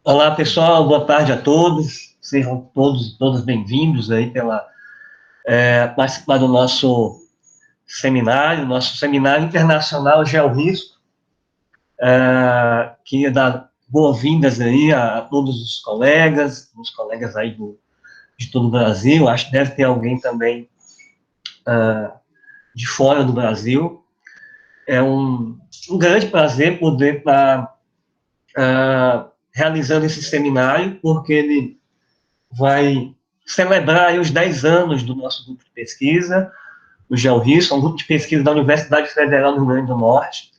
Olá, pessoal, boa tarde a todos. Sejam todos bem-vindos aí pela participar do nosso seminário internacional Georrisco, que dá boas-vindas aí a todos os colegas aí de todo o Brasil. Acho que deve ter alguém também de fora do Brasil. É um grande prazer poder estar realizando esse seminário, porque ele vai celebrar aí os 10 anos do nosso grupo de pesquisa, o GeoRIS, um grupo de pesquisa da Universidade Federal do Rio Grande do Norte,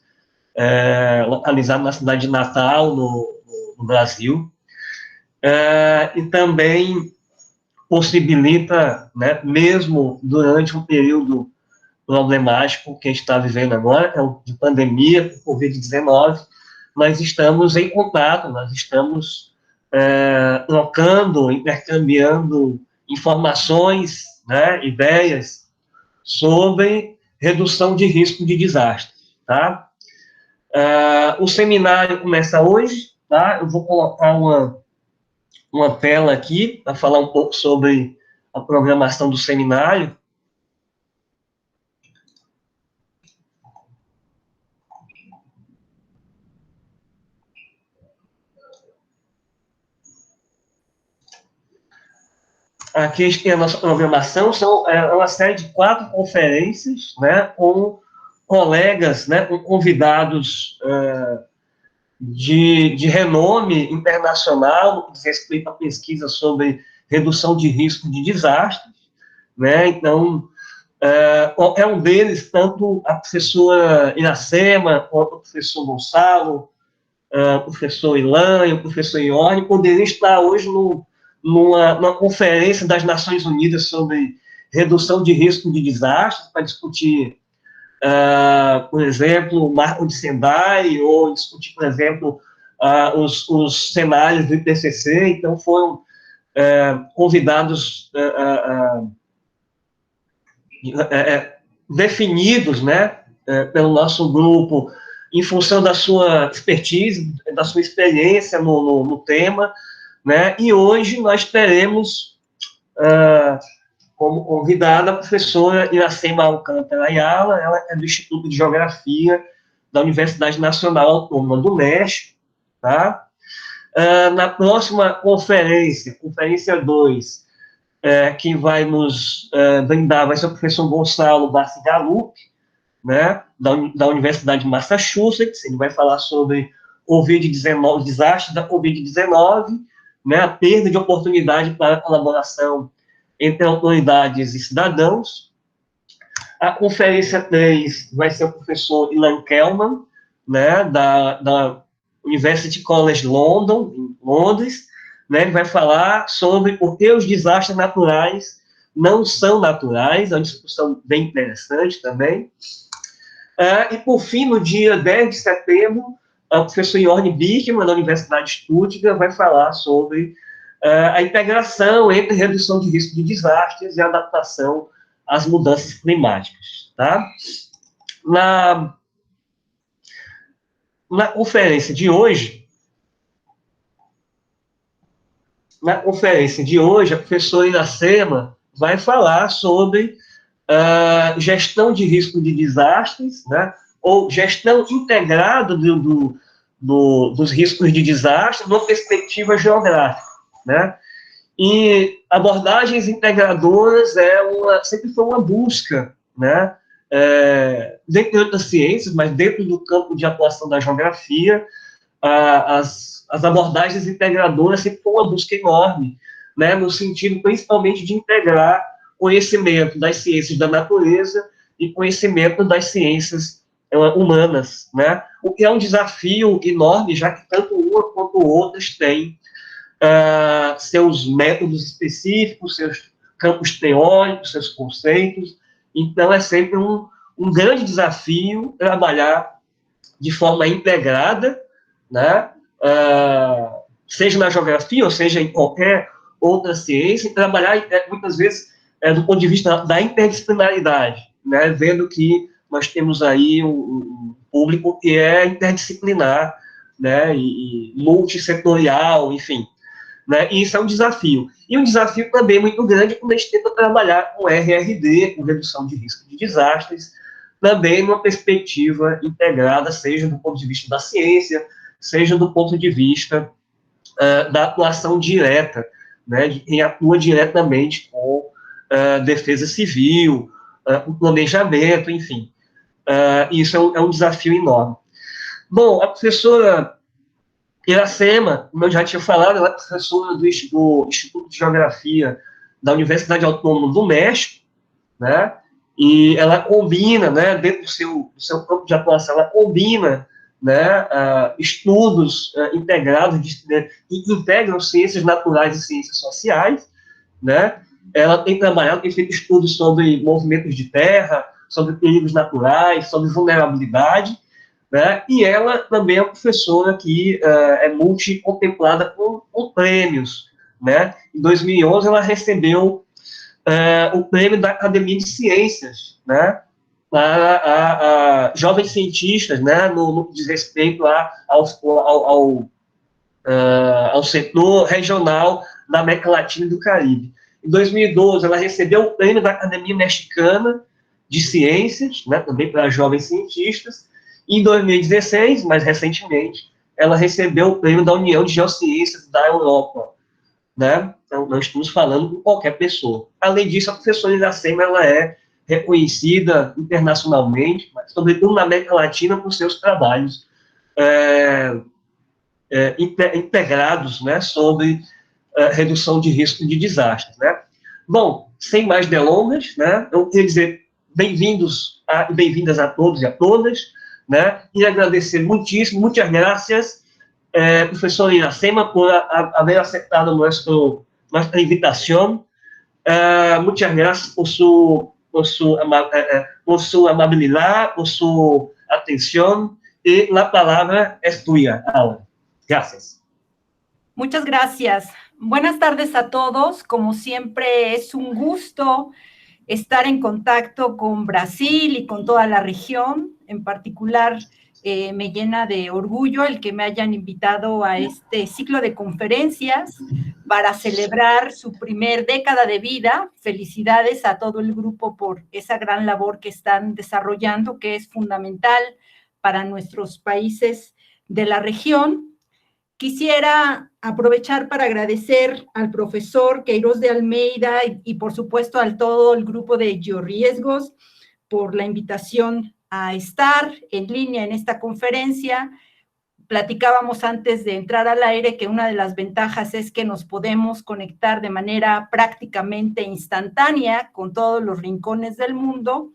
localizado na cidade de Natal, no Brasil, e também possibilita, né, mesmo durante um período problemático que a gente está vivendo agora, que é o de pandemia, Covid-19, nós estamos em contato, nós estamos trocando, intercambiando informações, né, ideias sobre redução de risco de desastre, tá? O seminário começa hoje, tá? Eu vou colocar uma tela aqui para falar um pouco sobre a programação do seminário. Aqui a gente tem a nossa programação, são uma série de 4 conferências, né, com colegas, né, com convidados de renome internacional no que diz respeito à pesquisa sobre redução de risco de desastres, né? Então, qualquer um deles, tanto a professora Iracema, quanto o professor Gonçalo, o professor Ilan e o professor Ione, poderiam estar hoje numa conferência das Nações Unidas sobre redução de risco de desastres, para discutir, por exemplo, o marco de Sendai, ou discutir, por exemplo, os cenários do IPCC. Então, foram convidados definidos, né, pelo nosso grupo, em função da sua expertise, da sua experiência no tema, né, e hoje nós teremos como convidada a professora Iracema Alcântara Ayala. Ela é do Instituto de Geografia da Universidade Nacional Autônoma do México, tá? Na próxima conferência, conferência 2, quem vai nos brindar vai ser o professor Gonçalo Barcigalup, né, da Universidade de Massachusetts. Ele vai falar sobre Covid-19, o desastre da Covid-19, né, a perda de oportunidade para a colaboração entre autoridades e cidadãos. A conferência 3 vai ser o professor Ilan Kellman, né, da University College London, em Londres. Né, ele vai falar sobre por que os desastres naturais não são naturais, é uma discussão bem interessante também. E, por fim, no dia 10 de setembro, o professor Jorn Bickman, da Universidade de Stuttgart, vai falar sobre a integração entre redução de risco de desastres e adaptação às mudanças climáticas. Tá? Na conferência de hoje, a professora Iracema vai falar sobre gestão de risco de desastres, né, ou gestão integrada dos riscos de desastre numa perspectiva geográfica, né? E abordagens integradoras sempre foi uma busca, né? Dentro de outras ciências, mas dentro do campo de atuação da geografia, as abordagens integradoras sempre foi uma busca enorme, né? No sentido principalmente de integrar conhecimento das ciências da natureza e conhecimento das ciências humanas, né? O que é um desafio enorme, já que tanto uma quanto outras têm seus métodos específicos, seus campos teóricos, seus conceitos. Então, é sempre um grande desafio trabalhar de forma integrada, né? Seja na geografia ou seja em qualquer outra ciência, e trabalhar muitas vezes do ponto de vista da interdisciplinaridade, né? Vendo que nós temos aí um público que é interdisciplinar, né, e multissetorial, enfim. Né, e isso é um desafio. E um desafio também muito grande quando a gente tenta trabalhar com RRD, com redução de risco de desastres, também numa perspectiva integrada, seja do ponto de vista da ciência, seja do ponto de vista da atuação direta, né, de quem atua diretamente com defesa civil, o planejamento, enfim. Isso é um desafio enorme. Bom, a professora Iracema, como eu já tinha falado, ela é professora do Instituto de Geografia da Universidade Autônoma do México, né? E ela combina, né, dentro do seu campo de atuação, ela combina, né, estudos integrados, né, que integram ciências naturais e ciências sociais, né? Ela tem trabalhado, tem feito estudos sobre movimentos de terra, sobre perigos naturais, sobre vulnerabilidade, né? E ela também é professora que é multi-contemplada com prêmios, né? Em 2011, ela recebeu o prêmio da Academia de Ciências, né? Para jovens cientistas, né? No que diz respeito ao setor regional da América Latina e do Caribe. Em 2012, ela recebeu o prêmio da Academia Mexicana de Ciências, né, também para jovens cientistas. E em 2016, mais recentemente, ela recebeu o prêmio da União de Geociências da Europa. Né? Então, nós estamos falando com qualquer pessoa. Além disso, a professora Iracema, ela é reconhecida internacionalmente, mas, sobretudo na América Latina, por seus trabalhos integrados, né, sobre redução de risco de desastres, né? Bom, sem mais delongas, né, eu queria dizer bem-vindos e bem-vindas a todos e a todas, né, e agradecer muitíssimo, muitas graças, professor Iracema, por haber aceptado nuestra invitación. Muchas gracias por su amabilidad, por su atención, y la palabra es tuya ahora. Gracias. Muchas gracias. Buenas tardes a todos. Como siempre, es un gusto estar en contacto con Brasil y con toda la región. En particular, me llena de orgullo el que me hayan invitado a este ciclo de conferencias para celebrar su primer década de vida. Felicidades a todo el grupo por esa gran labor que están desarrollando, que es fundamental para nuestros países de la región. Quisiera aprovechar para agradecer al profesor Queiroz de Almeida y por supuesto a todo el grupo de Georriesgos por la invitación a estar en línea en esta conferencia. Platicábamos antes de entrar al aire que una de las ventajas es que nos podemos conectar de manera prácticamente instantánea con todos los rincones del mundo,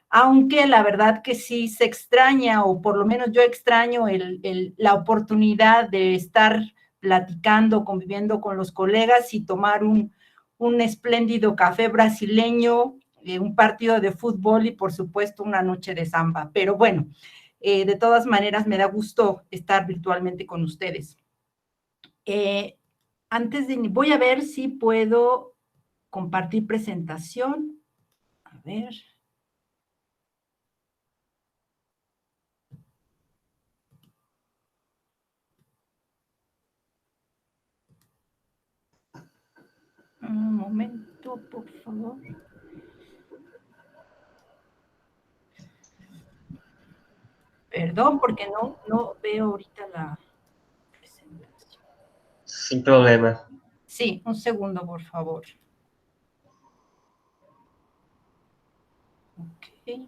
aunque la verdad que sí se extraña, o por lo menos yo extraño la oportunidad de estar platicando, conviviendo con los colegas y tomar un espléndido café brasileño, un partido de fútbol y por supuesto una noche de samba. Pero bueno, de todas maneras me da gusto estar virtualmente con ustedes. Voy a ver si puedo compartir presentación. A ver. Un momento, por favor. Perdón, porque no veo ahorita la presentación. Sin problema. Sí, un segundo, por favor. Ok.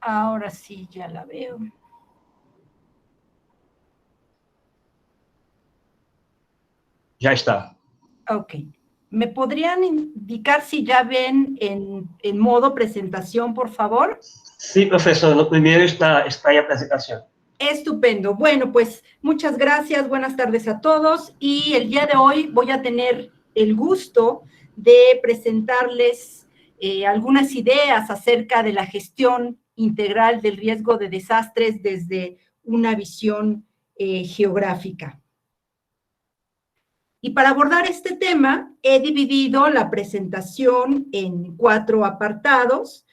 Ahora sí, ya la veo. Ya está. Ok. ¿Me podrían indicar si ya ven en modo presentación, por favor? Sí, profesor, lo primero está en la presentación. Estupendo. Bueno, pues muchas gracias, buenas tardes a todos. Y el día de hoy voy a tener el gusto de presentarles algunas ideas acerca de la gestión integral del riesgo de desastres desde una visión geográfica. Y para abordar este tema, he dividido la presentación en 4 apartados.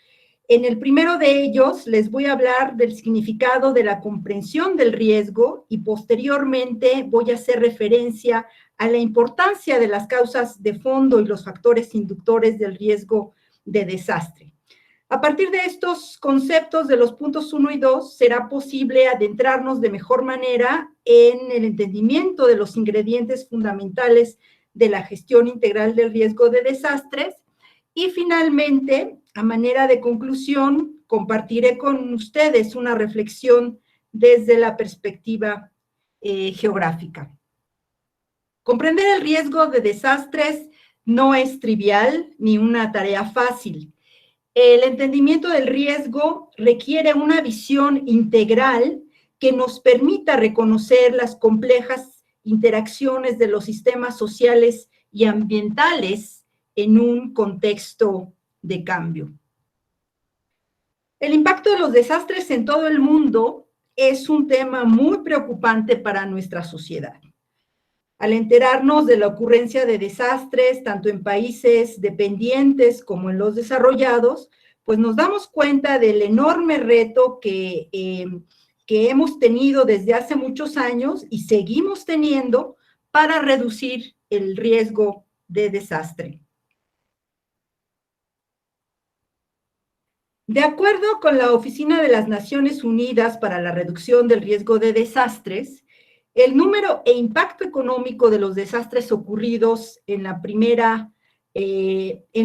En el primero de ellos, les voy a hablar del significado de la comprensión del riesgo y posteriormente voy a hacer referencia a la importancia de las causas de fondo y los factores inductores del riesgo de desastre. A partir de estos conceptos de los puntos 1 y 2, será posible adentrarnos de mejor manera en el entendimiento de los ingredientes fundamentales de la gestión integral del riesgo de desastres. Y finalmente, a manera de conclusión, compartiré con ustedes una reflexión desde la perspectiva geográfica. Comprender el riesgo de desastres no es trivial ni una tarea fácil. El entendimiento del riesgo requiere una visión integral que nos permita reconocer las complejas interacciones de los sistemas sociales y ambientales en un contexto de cambio. El impacto de los desastres en todo el mundo es un tema muy preocupante para nuestra sociedad. Al enterarnos de la ocurrencia de desastres, tanto en países dependientes como en los desarrollados, pues nos damos cuenta del enorme reto que hemos tenido desde hace muchos años y seguimos teniendo para reducir el riesgo de desastre. De acuerdo con la Oficina de las Naciones Unidas para la Reducción del Riesgo de Desastres, el número e impacto económico de los desastres ocurridos en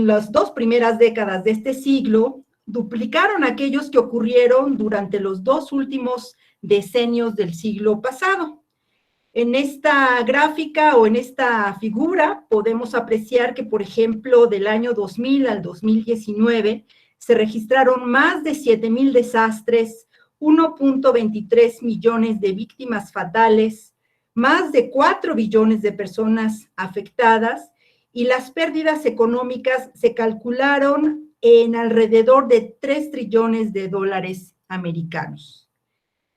las 2 primeras décadas de este siglo duplicaron aquellos que ocurrieron durante los 2 últimos decenios del siglo pasado. En esta gráfica o en esta figura podemos apreciar que, por ejemplo, del año 2000 al 2019 se registraron más de 7,000 desastres, 1.23 millones de víctimas fatales, más de 4 billones de personas afectadas y las pérdidas económicas se calcularon en alrededor de 3 trillones de dólares americanos.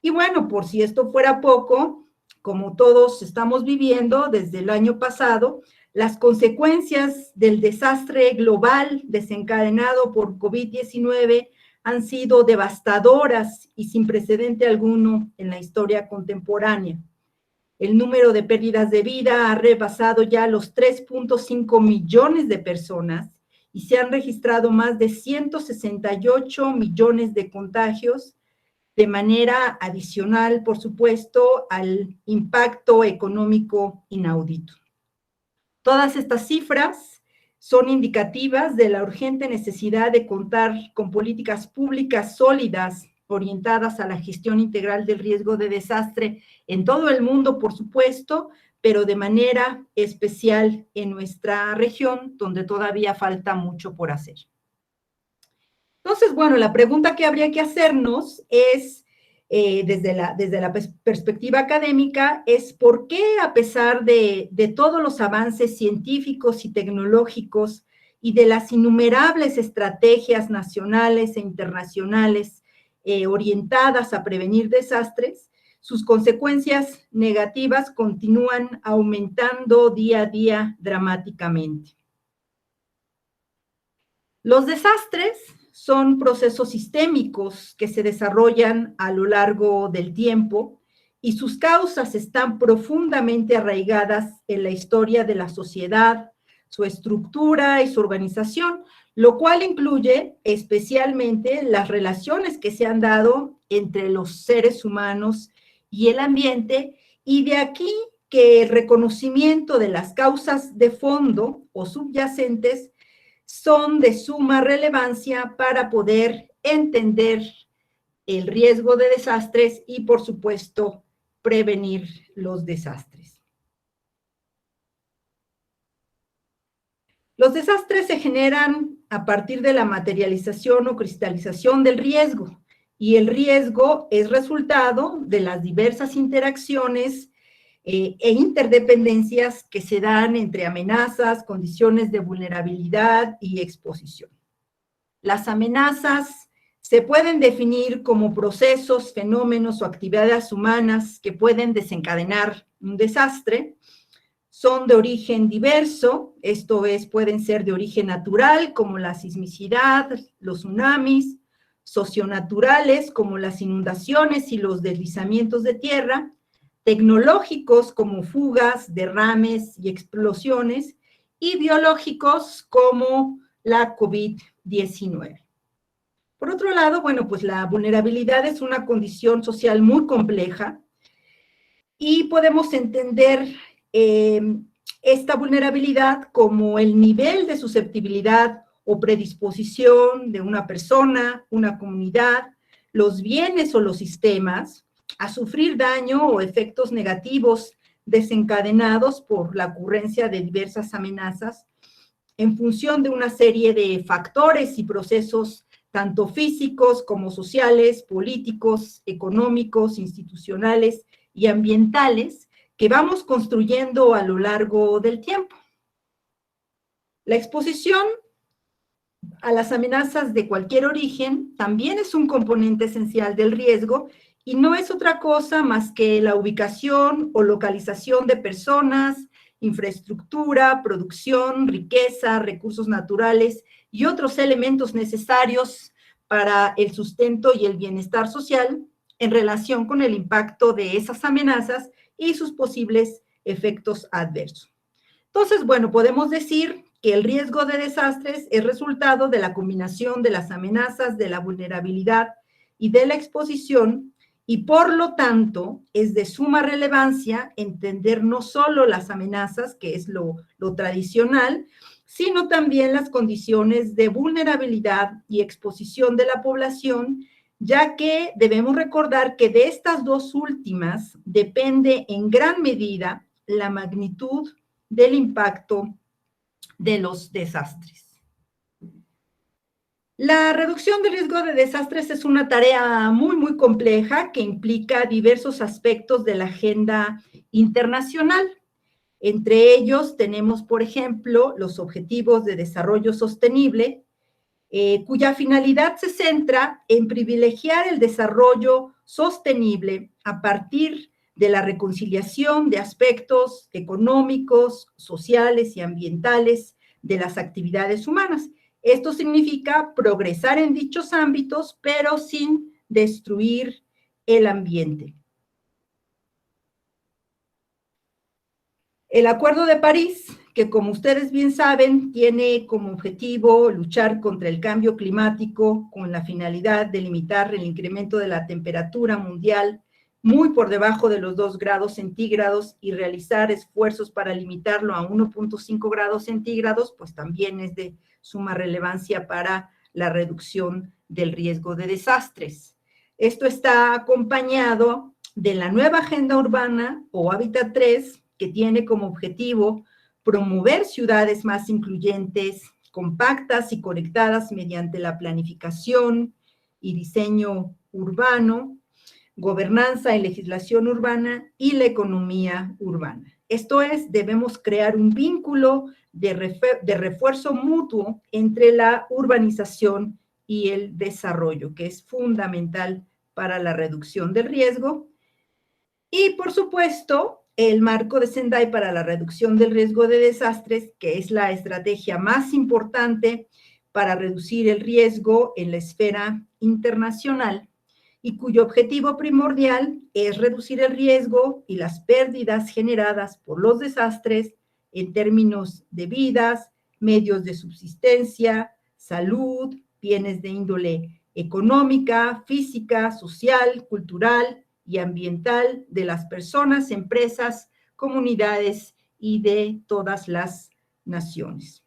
Y bueno, por si esto fuera poco, como todos estamos viviendo desde el año pasado, las consecuencias del desastre global desencadenado por COVID-19 han sido devastadoras y sin precedente alguno en la historia contemporánea. El número de pérdidas de vida ha rebasado ya los 3.5 millones de personas y se han registrado más de 168 millones de contagios, de manera adicional, por supuesto, al impacto económico inaudito. Todas estas cifras son indicativas de la urgente necesidad de contar con políticas públicas sólidas orientadas a la gestión integral del riesgo de desastre en todo el mundo, por supuesto, pero de manera especial en nuestra región, donde todavía falta mucho por hacer. Entonces, bueno, la pregunta que habría que hacernos es, desde la perspectiva académica, es por qué, a pesar de todos los avances científicos y tecnológicos y de las innumerables estrategias nacionales e internacionales orientadas a prevenir desastres, sus consecuencias negativas continúan aumentando día a día dramáticamente. Los desastres son procesos sistémicos que se desarrollan a lo largo del tiempo y sus causas están profundamente arraigadas en la historia de la sociedad, su estructura y su organización, lo cual incluye especialmente las relaciones que se han dado entre los seres humanos y el ambiente, y de aquí que el reconocimiento de las causas de fondo o subyacentes son de suma relevancia para poder entender el riesgo de desastres y, por supuesto, prevenir los desastres. Los desastres se generan a partir de la materialización o cristalización del riesgo, y el riesgo es resultado de las diversas interacciones e interdependencias que se dan entre amenazas, condiciones de vulnerabilidad y exposición. Las amenazas se pueden definir como procesos, fenómenos o actividades humanas que pueden desencadenar un desastre. son de origen diverso, esto es, pueden ser de origen natural, como la sismicidad, los tsunamis, socionaturales, como las inundaciones y los deslizamientos de tierra, tecnológicos, como fugas, derrames y explosiones, y biológicos, como la COVID-19. Por otro lado, bueno, pues la vulnerabilidad es una condición social muy compleja y podemos entender esta vulnerabilidad como el nivel de susceptibilidad o predisposición de una persona, una comunidad, los bienes o los sistemas a sufrir daño o efectos negativos desencadenados por la ocurrencia de diversas amenazas en función de una serie de factores y procesos tanto físicos como sociales, políticos, económicos, institucionales y ambientales que vamos construyendo a lo largo del tiempo. La exposición a las amenazas de cualquier origen también es un componente esencial del riesgo y no es otra cosa más que la ubicación o localización de personas, infraestructura, producción, riqueza, recursos naturales y otros elementos necesarios para el sustento y el bienestar social en relación con el impacto de esas amenazas y sus posibles efectos adversos. Entonces, bueno, podemos decir que el riesgo de desastres es resultado de la combinación de las amenazas, de la vulnerabilidad y de la exposición, y por lo tanto es de suma relevancia entender no solo las amenazas, que es lo tradicional, sino también las condiciones de vulnerabilidad y exposición de la población, ya que debemos recordar que de estas dos últimas depende en gran medida la magnitud del impacto de los desastres. La reducción del riesgo de desastres es una tarea muy compleja que implica diversos aspectos de la agenda internacional. Entre ellos tenemos, por ejemplo, los Objetivos de Desarrollo Sostenible, cuya finalidad se centra en privilegiar el desarrollo sostenible a partir de la reconciliación de aspectos económicos, sociales y ambientales de las actividades humanas. Esto significa progresar en dichos ámbitos, pero sin destruir el ambiente. El Acuerdo de París, que como ustedes bien saben, tiene como objetivo luchar contra el cambio climático con la finalidad de limitar el incremento de la temperatura mundial muy por debajo de los 2 grados centígrados y realizar esfuerzos para limitarlo a 1.5 grados centígrados, pues también es de suma relevancia para la reducción del riesgo de desastres. Esto está acompañado de la nueva Agenda Urbana o Hábitat 3, que tiene como objetivo promover ciudades más incluyentes, compactas y conectadas mediante la planificación y diseño urbano, gobernanza y legislación urbana y la economía urbana. Esto es, debemos crear un vínculo de refuerzo mutuo entre la urbanización y el desarrollo, que es fundamental para la reducción del riesgo. Y, por supuesto, el marco de Sendai para la reducción del riesgo de desastres, que es la estrategia más importante para reducir el riesgo en la esfera internacional y cuyo objetivo primordial es reducir el riesgo y las pérdidas generadas por los desastres en términos de vidas, medios de subsistencia, salud, bienes de índole económica, física, social, cultural y ambiental de las personas, empresas, comunidades y de todas las naciones.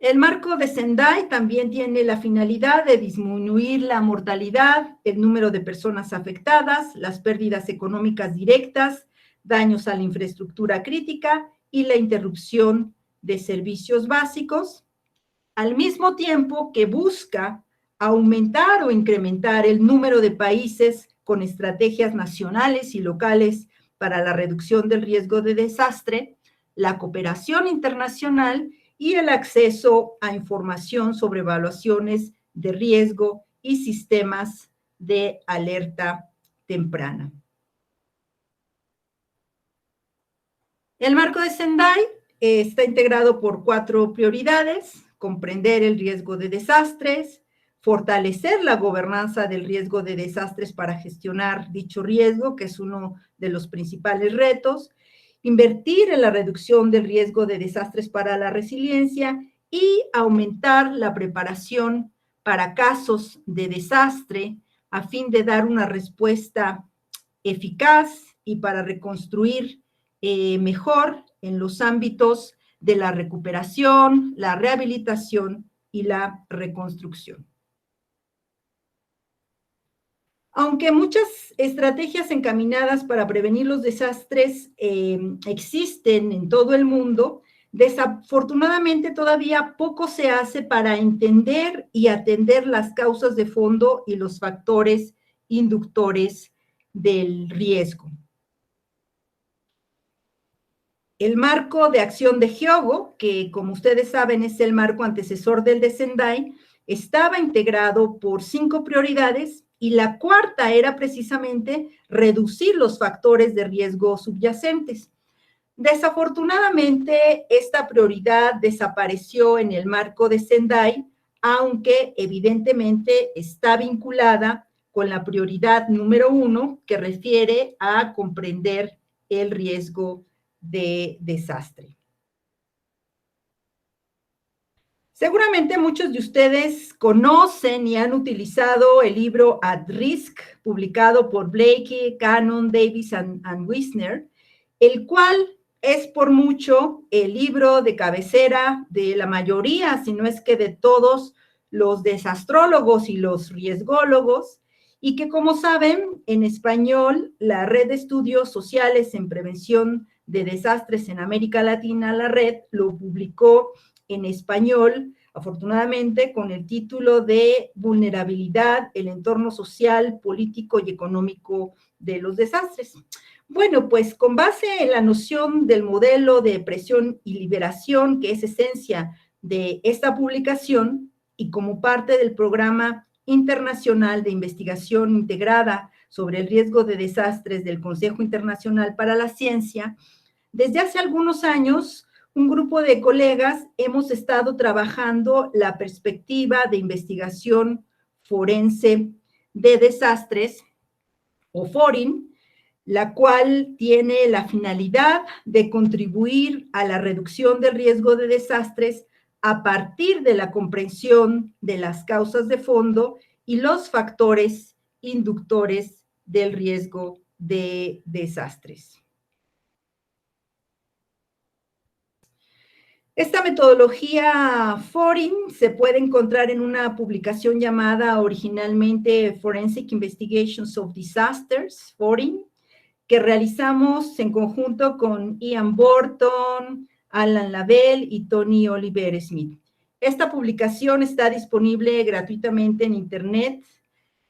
El marco de Sendai también tiene la finalidad de disminuir la mortalidad, el número de personas afectadas, las pérdidas económicas directas, daños a la infraestructura crítica y la interrupción de servicios básicos, al mismo tiempo que busca aumentar o incrementar el número de países con estrategias nacionales y locales para la reducción del riesgo de desastre, la cooperación internacional y el acceso a información sobre evaluaciones de riesgo y sistemas de alerta temprana. El marco de Sendai está integrado por 4 prioridades: comprender el riesgo de desastres, fortalecer la gobernanza del riesgo de desastres para gestionar dicho riesgo, que es uno de los principales retos, invertir en la reducción del riesgo de desastres para la resiliencia y aumentar la preparación para casos de desastre a fin de dar una respuesta eficaz y para reconstruir mejor en los ámbitos de la recuperación, la rehabilitación y la reconstrucción. Aunque muchas estrategias encaminadas para prevenir los desastres existen en todo el mundo, desafortunadamente todavía poco se hace para entender y atender las causas de fondo y los factores inductores del riesgo. El marco de acción de Hyogo, que como ustedes saben es el marco antecesor del de Sendai, estaba integrado por 5 prioridades y la cuarta era precisamente reducir los factores de riesgo subyacentes. Desafortunadamente, esta prioridad desapareció en el marco de Sendai, aunque evidentemente está vinculada con la prioridad número 1, que refiere a comprender el riesgo de desastre. Seguramente muchos de ustedes conocen y han utilizado el libro At Risk, publicado por Blakey, Cannon, Davis and Wisner, el cual es por mucho el libro de cabecera de la mayoría, si no es que de todos los desastrólogos y los riesgólogos, y que, como saben, en español, la Red de Estudios Sociales en Prevención de Desastres en América Latina, la red, lo publicó en español, afortunadamente, con el título de Vulnerabilidad, el entorno social, político y económico de los desastres. Bueno, pues con base en la noción del modelo de presión y liberación, que es esencia de esta publicación, y como parte del programa internacional de investigación integrada sobre el riesgo de desastres del Consejo Internacional para la Ciencia, desde hace algunos años, un grupo de colegas hemos estado trabajando la perspectiva de investigación forense de desastres, o FORIN, la cual tiene la finalidad de contribuir a la reducción del riesgo de desastres a partir de la comprensión de las causas de fondo y los factores inductores del riesgo de desastres. Esta metodología FORIN se puede encontrar en una publicación llamada originalmente Forensic Investigations of Disasters, FORIN, que realizamos en conjunto con Ian Borton, Alan Lavelle y Tony Oliver Smith. Esta publicación está disponible gratuitamente en Internet,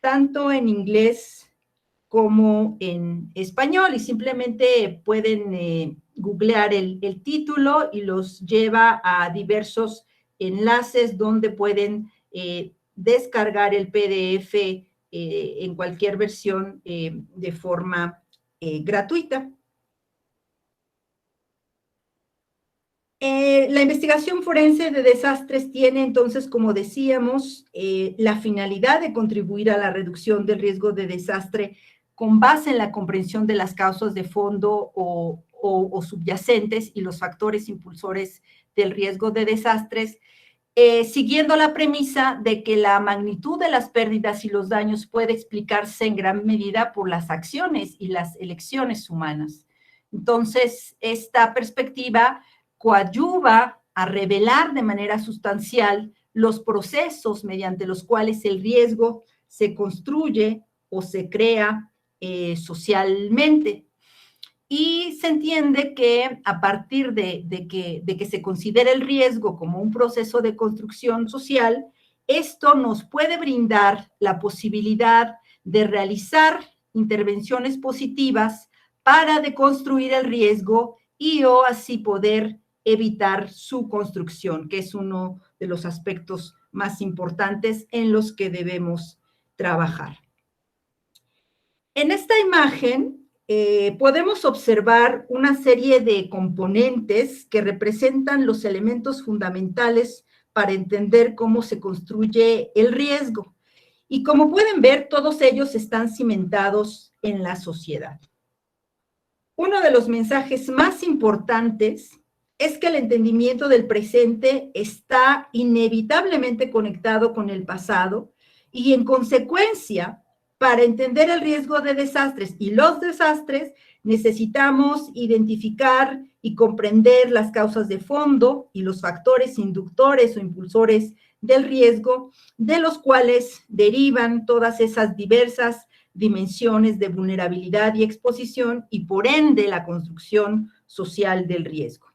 tanto en inglés como en español, y simplemente pueden googlear el título y los lleva a diversos enlaces donde pueden descargar el PDF en cualquier versión de forma gratuita. La investigación forense de desastres tiene entonces, como decíamos, la finalidad de contribuir a la reducción del riesgo de desastre con base en la comprensión de las causas de fondo o subyacentes y los factores impulsores del riesgo de desastres, siguiendo la premisa de que la magnitud de las pérdidas y los daños puede explicarse en gran medida por las acciones y las elecciones humanas. Entonces, esta perspectiva coadyuva a revelar de manera sustancial los procesos mediante los cuales el riesgo se construye o se crea socialmente. Y se entiende que a partir de que se considere el riesgo como un proceso de construcción social, esto nos puede brindar la posibilidad de realizar intervenciones positivas para deconstruir el riesgo y o así poder evitar su construcción, que es uno de los aspectos más importantes en los que debemos trabajar. En esta imagen podemos observar una serie de componentes que representan los elementos fundamentales para entender cómo se construye el riesgo. Y como pueden ver, todos ellos están cimentados en la sociedad. Uno de los mensajes más importantes es que el entendimiento del presente está inevitablemente conectado con el pasado y, en consecuencia, para entender el riesgo de desastres y los desastres, necesitamos identificar y comprender las causas de fondo y los factores inductores o impulsores del riesgo, de los cuales derivan todas esas diversas dimensiones de vulnerabilidad y exposición y, por ende, la construcción social del riesgo.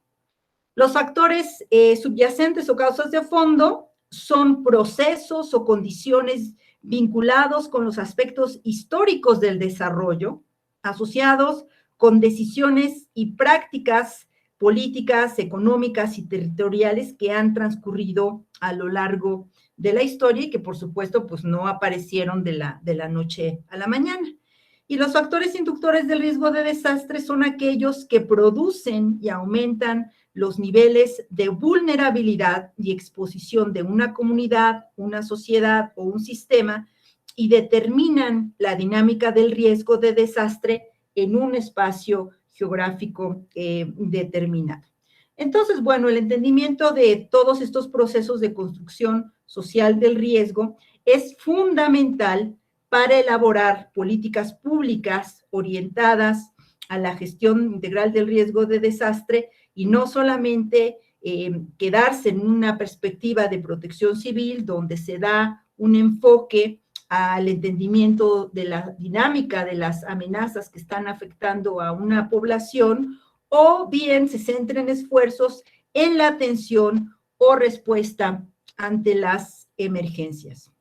Los factores subyacentes o causas de fondo son procesos o condiciones vinculados con los aspectos históricos del desarrollo, asociados con decisiones y prácticas políticas, económicas y territoriales que han transcurrido a lo largo de la historia y que, por supuesto, pues no aparecieron de la noche a la mañana. Y los factores inductores del riesgo de desastre son aquellos que producen y aumentan los niveles de vulnerabilidad y exposición de una comunidad, una sociedad o un sistema y determinan la dinámica del riesgo de desastre en un espacio geográfico determinado. Entonces, bueno, el entendimiento de todos estos procesos de construcción social del riesgo es fundamental para elaborar políticas públicas orientadas a la gestión integral del riesgo de desastre y no solamente quedarse en una perspectiva de protección civil donde se da un enfoque al entendimiento de la dinámica de las amenazas que están afectando a una población, o bien se centren esfuerzos en la atención o respuesta ante las emergencias.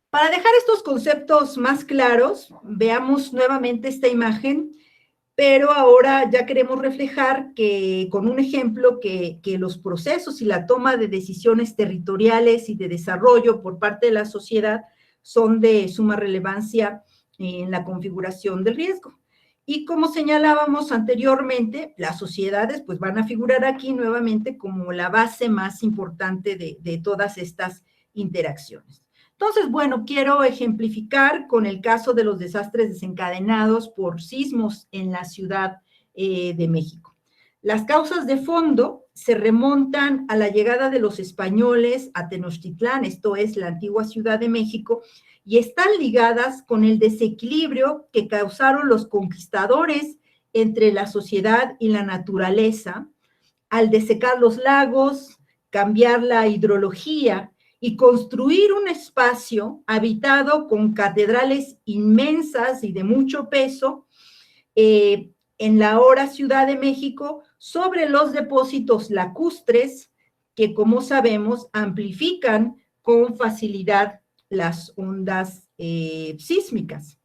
Para dejar estos conceptos más claros, veamos nuevamente esta imagen, pero ahora ya queremos reflejar con un ejemplo que los procesos y la toma de decisiones territoriales y de desarrollo por parte de la sociedad son de suma relevancia en la configuración del riesgo. Y como señalábamos anteriormente, las sociedades pues van a figurar aquí nuevamente como la base más importante de todas estas interacciones. Entonces, bueno, quiero ejemplificar con el caso de los desastres desencadenados por sismos en la Ciudad de México. Las causas de fondo se remontan a la llegada de los españoles a Tenochtitlán, esto es la antigua Ciudad de México, y están ligadas con el desequilibrio que causaron los conquistadores entre la sociedad y la naturaleza, al desecar los lagos, cambiar la hidrología y construir un espacio habitado con catedrales inmensas y de mucho peso en la ahora Ciudad de México sobre los depósitos lacustres que, como sabemos, amplifican con facilidad las ondas sísmicas.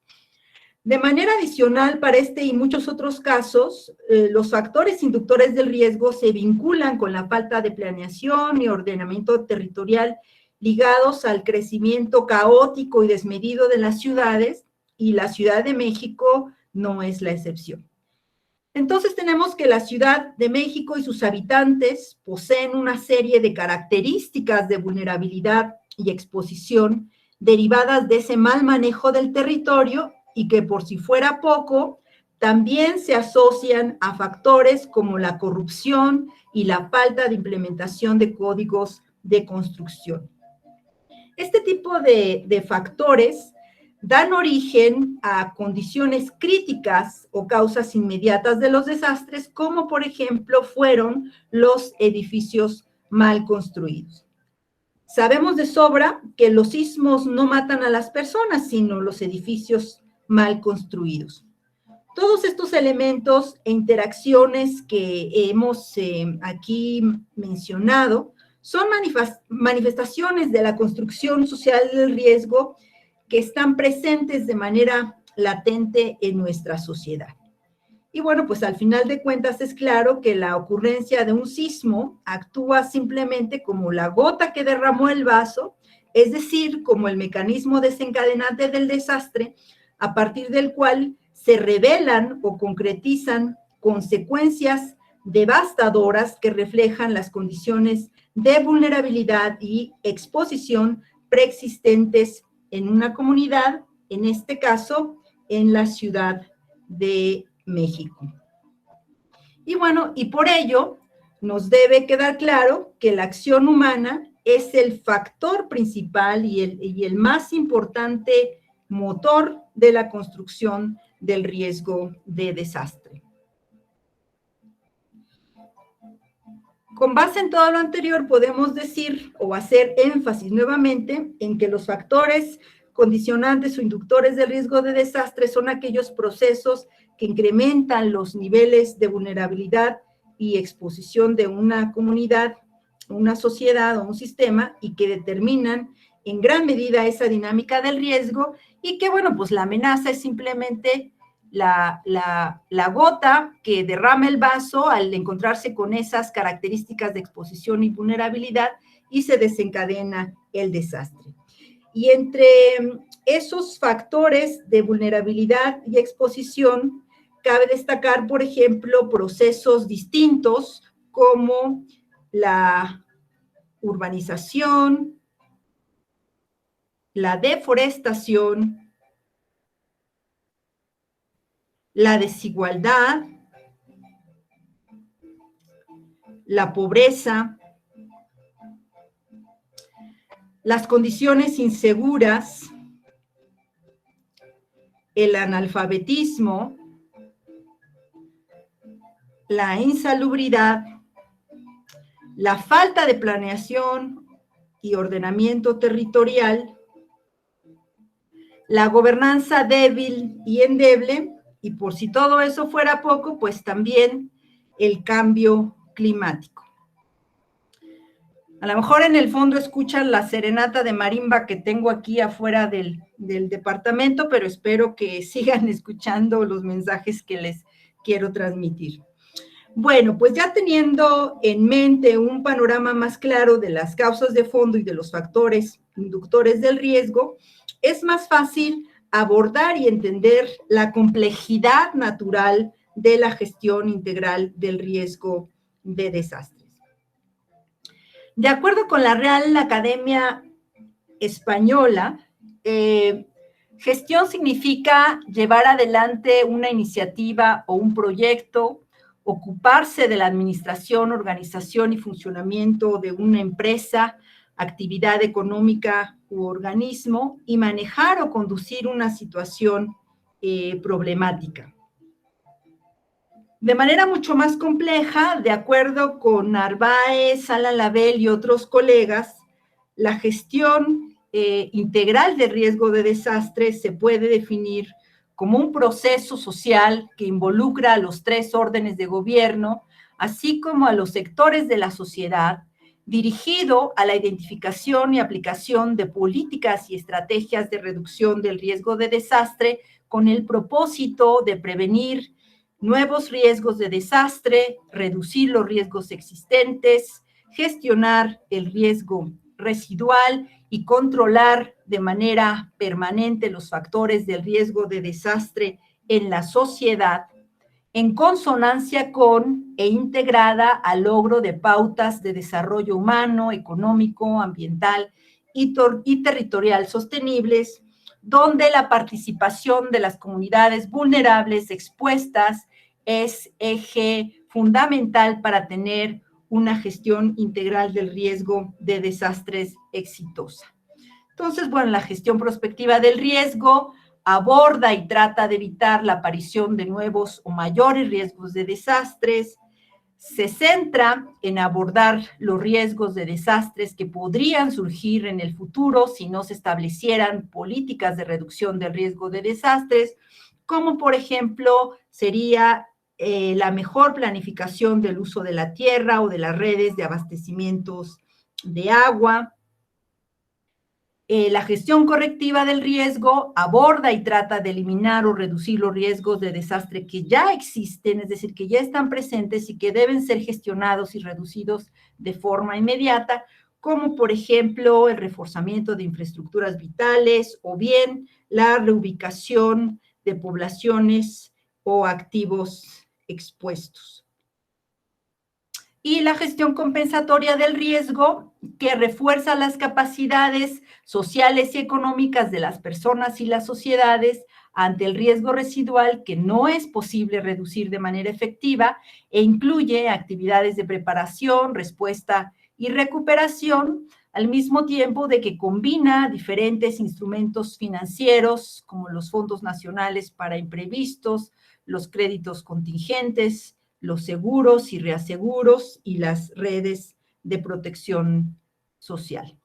De manera adicional, para este y muchos otros casos, los factores inductores del riesgo se vinculan con la falta de planeación y ordenamiento territorial ligados al crecimiento caótico y desmedido de las ciudades, y la Ciudad de México no es la excepción. Entonces tenemos que la Ciudad de México y sus habitantes poseen una serie de características de vulnerabilidad y exposición derivadas de ese mal manejo del territorio y que, por si fuera poco, también se asocian a factores como la corrupción y la falta de implementación de códigos de construcción. Este tipo de factores dan origen a condiciones críticas o causas inmediatas de los desastres, como por ejemplo fueron los edificios mal construidos. Sabemos de sobra que los sismos no matan a las personas, sino los edificios mal construidos. Todos estos elementos e interacciones que hemos aquí mencionado son manifestaciones de la construcción social del riesgo que están presentes de manera latente en nuestra sociedad. Y bueno, pues al final de cuentas es claro que la ocurrencia de un sismo actúa simplemente como la gota que derramó el vaso, es decir, como el mecanismo desencadenante del desastre, a partir del cual se revelan o concretizan consecuencias devastadoras que reflejan las condiciones de vulnerabilidad y exposición preexistentes en una comunidad, en este caso, en la Ciudad de México. Y bueno, y por ello nos debe quedar claro que la acción humana es el factor principal y el más importante motor de la construcción del riesgo de desastre. Con base en todo lo anterior, podemos decir o hacer énfasis nuevamente en que los factores condicionantes o inductores del riesgo de desastre son aquellos procesos que incrementan los niveles de vulnerabilidad y exposición de una comunidad, una sociedad o un sistema y que determinan en gran medida esa dinámica del riesgo y que, bueno, pues la amenaza es simplemente la gota que derrama el vaso al encontrarse con esas características de exposición y vulnerabilidad y se desencadena el desastre. Y entre esos factores de vulnerabilidad y exposición, cabe destacar, por ejemplo, procesos distintos como la urbanización, la deforestación, la desigualdad, la pobreza, las condiciones inseguras, el analfabetismo, la insalubridad, la falta de planeación y ordenamiento territorial, la gobernanza débil y endeble, y por si todo eso fuera poco, pues también el cambio climático. A lo mejor en el fondo escuchan la serenata de marimba que tengo aquí afuera del departamento, pero espero que sigan escuchando los mensajes que les quiero transmitir. Bueno, pues ya teniendo en mente un panorama más claro de las causas de fondo y de los factores inductores del riesgo, es más fácil abordar y entender la complejidad natural de la gestión integral del riesgo de desastres. De acuerdo con la Real Academia Española, gestión significa llevar adelante una iniciativa o un proyecto, ocuparse de la administración, organización y funcionamiento de una empresa, actividad económica u organismo y manejar o conducir una situación problemática. De manera mucho más compleja, de acuerdo con Narváez, Alan Lavelle y otros colegas, la gestión integral de riesgo de desastre se puede definir como un proceso social que involucra a los tres órdenes de gobierno, así como a los sectores de la sociedad, dirigido a la identificación y aplicación de políticas y estrategias de reducción del riesgo de desastre con el propósito de prevenir nuevos riesgos de desastre, reducir los riesgos existentes, gestionar el riesgo residual y controlar de manera permanente los factores del riesgo de desastre en la sociedad, en consonancia con e integrada al logro de pautas de desarrollo humano, económico, ambiental y territorial sostenibles, donde la participación de las comunidades vulnerables expuestas es eje fundamental para tener una gestión integral del riesgo de desastres exitosa. Entonces, bueno, la gestión prospectiva del riesgo aborda y trata de evitar la aparición de nuevos o mayores riesgos de desastres, se centra en abordar los riesgos de desastres que podrían surgir en el futuro si no se establecieran políticas de reducción del riesgo de desastres, como por ejemplo sería la mejor planificación del uso de la tierra o de las redes de abastecimientos de agua. La gestión correctiva del riesgo aborda y trata de eliminar o reducir los riesgos de desastre que ya existen, es decir, que ya están presentes y que deben ser gestionados y reducidos de forma inmediata, como por ejemplo el reforzamiento de infraestructuras vitales o bien la reubicación de poblaciones o activos expuestos. Y la gestión compensatoria del riesgo, que refuerza las capacidades sociales y económicas de las personas y las sociedades ante el riesgo residual que no es posible reducir de manera efectiva e incluye actividades de preparación, respuesta y recuperación, al mismo tiempo de que combina diferentes instrumentos financieros como los fondos nacionales para imprevistos, los créditos contingentes, los seguros y reaseguros y las redes de protección social.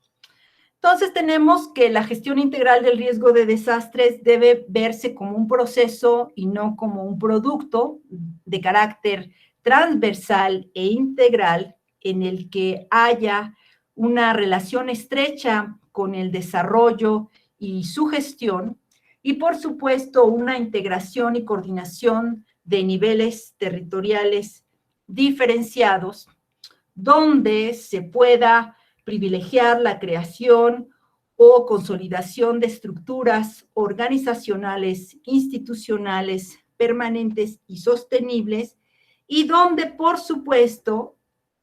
Entonces tenemos que la gestión integral del riesgo de desastres debe verse como un proceso y no como un producto de carácter transversal e integral en el que haya una relación estrecha con el desarrollo y su gestión y, por supuesto, una integración y coordinación de niveles territoriales diferenciados, donde se pueda privilegiar la creación o consolidación de estructuras organizacionales, institucionales, permanentes y sostenibles, y donde, por supuesto,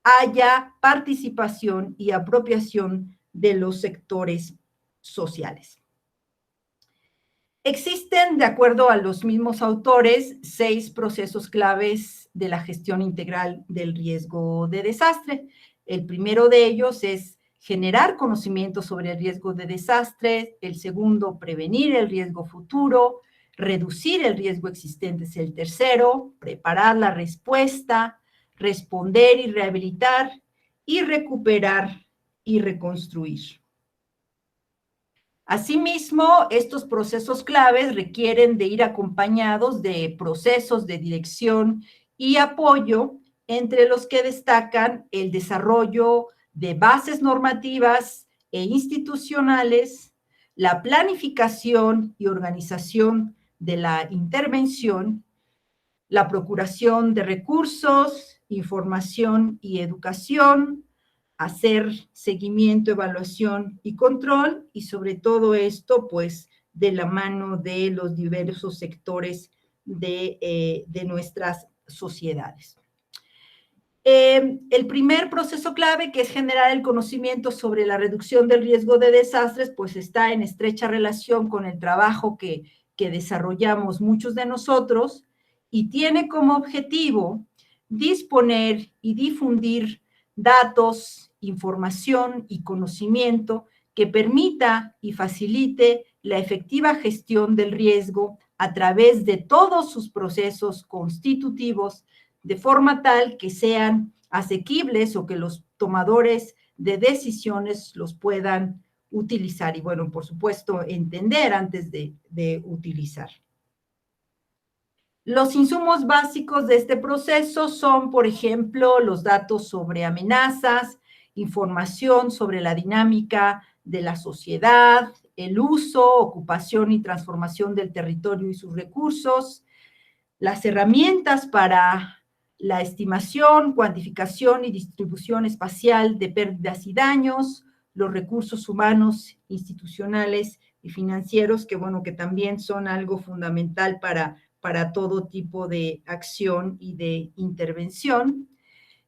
haya participación y apropiación de los sectores sociales. Existen, de acuerdo a los mismos autores, 6 procesos claves de la gestión integral del riesgo de desastre. El primero de ellos es generar conocimiento sobre el riesgo de desastre. El segundo, prevenir el riesgo futuro. Reducir el riesgo existente es el tercero. Preparar la respuesta. Responder y rehabilitar. Y recuperar y reconstruir. Asimismo, estos procesos claves requieren de ir acompañados de procesos de dirección y apoyo, entre los que destacan el desarrollo de bases normativas e institucionales, la planificación y organización de la intervención, la procuración de recursos, información y educación, hacer seguimiento, evaluación y control, y sobre todo esto, pues, de la mano de los diversos sectores de nuestras sociedades. El primer proceso clave, que es generar el conocimiento sobre la reducción del riesgo de desastres, pues está en estrecha relación con el trabajo que desarrollamos muchos de nosotros, y tiene como objetivo disponer y difundir datos, información y conocimiento que permita y facilite la efectiva gestión del riesgo a través de todos sus procesos constitutivos, de forma tal que sean asequibles o que los tomadores de decisiones los puedan utilizar y, bueno, por supuesto, entender antes de utilizar. Los insumos básicos de este proceso son, por ejemplo, los datos sobre amenazas, información sobre la dinámica de la sociedad, el uso, ocupación y transformación del territorio y sus recursos, las herramientas para la estimación, cuantificación y distribución espacial de pérdidas y daños, los recursos humanos, institucionales y financieros, que, bueno, que también son algo fundamental para todo tipo de acción y de intervención.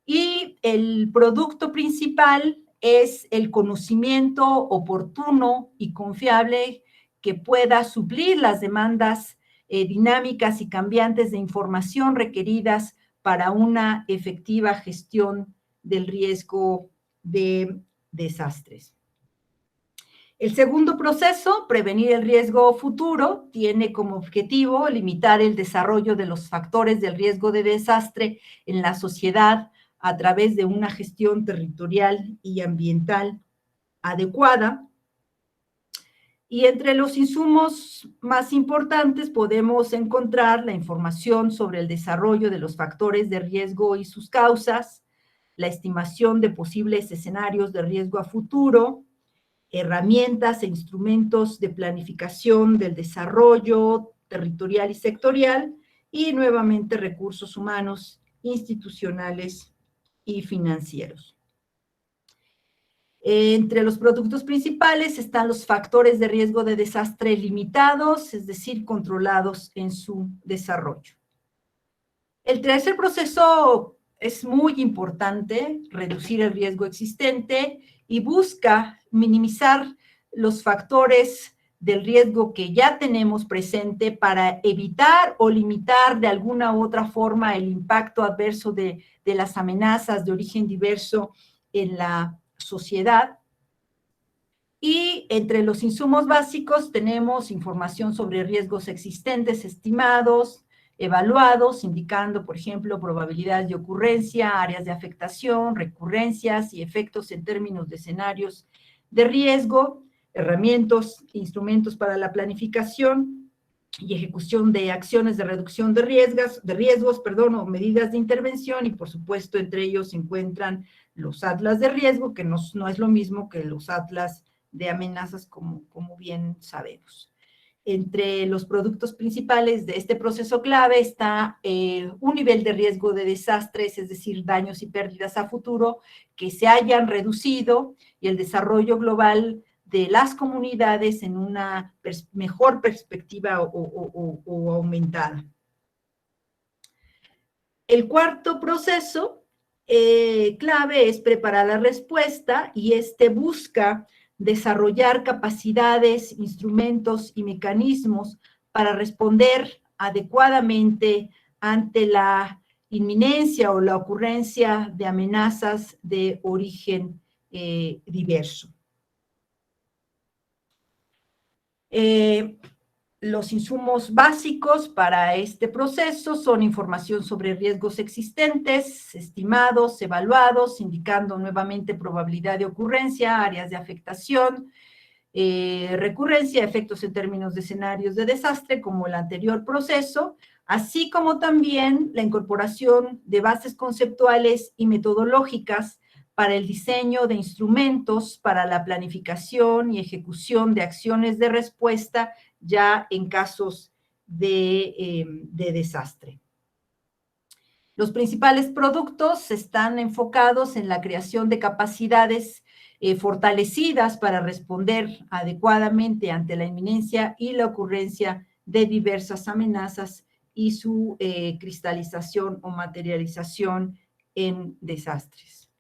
Y el producto principal es el conocimiento oportuno y confiable que pueda suplir las demandas dinámicas y cambiantes de información requeridas para una efectiva gestión del riesgo de desastres. El segundo proceso, prevenir el riesgo futuro, tiene como objetivo limitar el desarrollo de los factores del riesgo de desastre en la sociedad a través de una gestión territorial y ambiental adecuada. Y entre los insumos más importantes podemos encontrar la información sobre el desarrollo de los factores de riesgo y sus causas, la estimación de posibles escenarios de riesgo a futuro, herramientas e instrumentos de planificación del desarrollo territorial y sectorial, y nuevamente recursos humanos, institucionales y financieros. Entre los productos principales están los factores de riesgo de desastre limitados, es decir, controlados en su desarrollo. El tercer proceso es muy importante, reducir el riesgo existente y busca minimizar los factores del riesgo que ya tenemos presente para evitar o limitar de alguna u otra forma el impacto adverso de las amenazas de origen diverso en la sociedad. Y entre los insumos básicos tenemos información sobre riesgos existentes, estimados, evaluados, indicando, por ejemplo, probabilidades de ocurrencia, áreas de afectación, recurrencias y efectos en términos de escenarios de riesgo, herramientas, instrumentos para la planificación y ejecución de acciones de reducción de riesgos, o medidas de intervención, y por supuesto entre ellos se encuentran los atlas de riesgo, que no es lo mismo que los atlas de amenazas, como bien sabemos. Entre los productos principales de este proceso clave está un nivel de riesgo de desastres, es decir, daños y pérdidas a futuro que se hayan reducido, y el desarrollo global de las comunidades en una mejor perspectiva o aumentada. El cuarto proceso clave es preparar la respuesta, y este busca desarrollar capacidades, instrumentos y mecanismos para responder adecuadamente ante la inminencia o la ocurrencia de amenazas de origen diverso. Los insumos básicos para este proceso son información sobre riesgos existentes, estimados, evaluados, indicando nuevamente probabilidad de ocurrencia, áreas de afectación, recurrencia, efectos en términos de escenarios de desastre, como el anterior proceso, así como también la incorporación de bases conceptuales y metodológicas para el diseño de instrumentos para la planificación y ejecución de acciones de respuesta ya en casos de desastre. Los principales productos están enfocados en la creación de capacidades fortalecidas para responder adecuadamente ante la inminencia y la ocurrencia de diversas amenazas y su cristalización o materialización en desastres.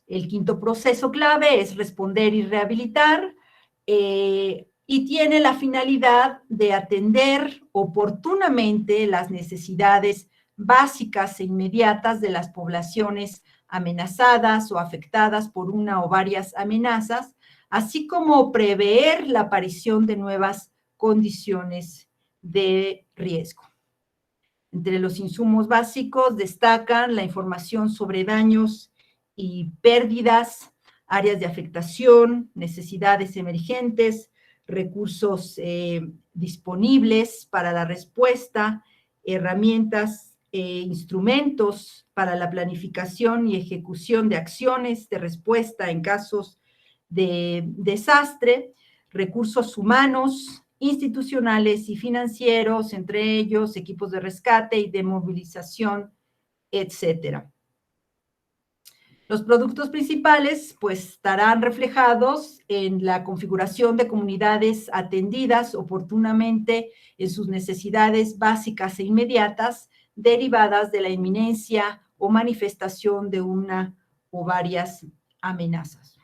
El quinto proceso clave es responder y rehabilitar, y tiene la finalidad de atender oportunamente las necesidades básicas e inmediatas de las poblaciones amenazadas o afectadas por una o varias amenazas, así como prever la aparición de nuevas condiciones de riesgo. Entre los insumos básicos destacan la información sobre daños y pérdidas, áreas de afectación, necesidades emergentes, recursos disponibles para la respuesta, herramientas e instrumentos para la planificación y ejecución de acciones de respuesta en casos de desastre, recursos humanos, institucionales y financieros, entre ellos equipos de rescate y de movilización, etcétera. Los productos principales, pues, estarán reflejados en la configuración de comunidades atendidas oportunamente en sus necesidades básicas e inmediatas derivadas de la inminencia o manifestación de una o varias amenazas.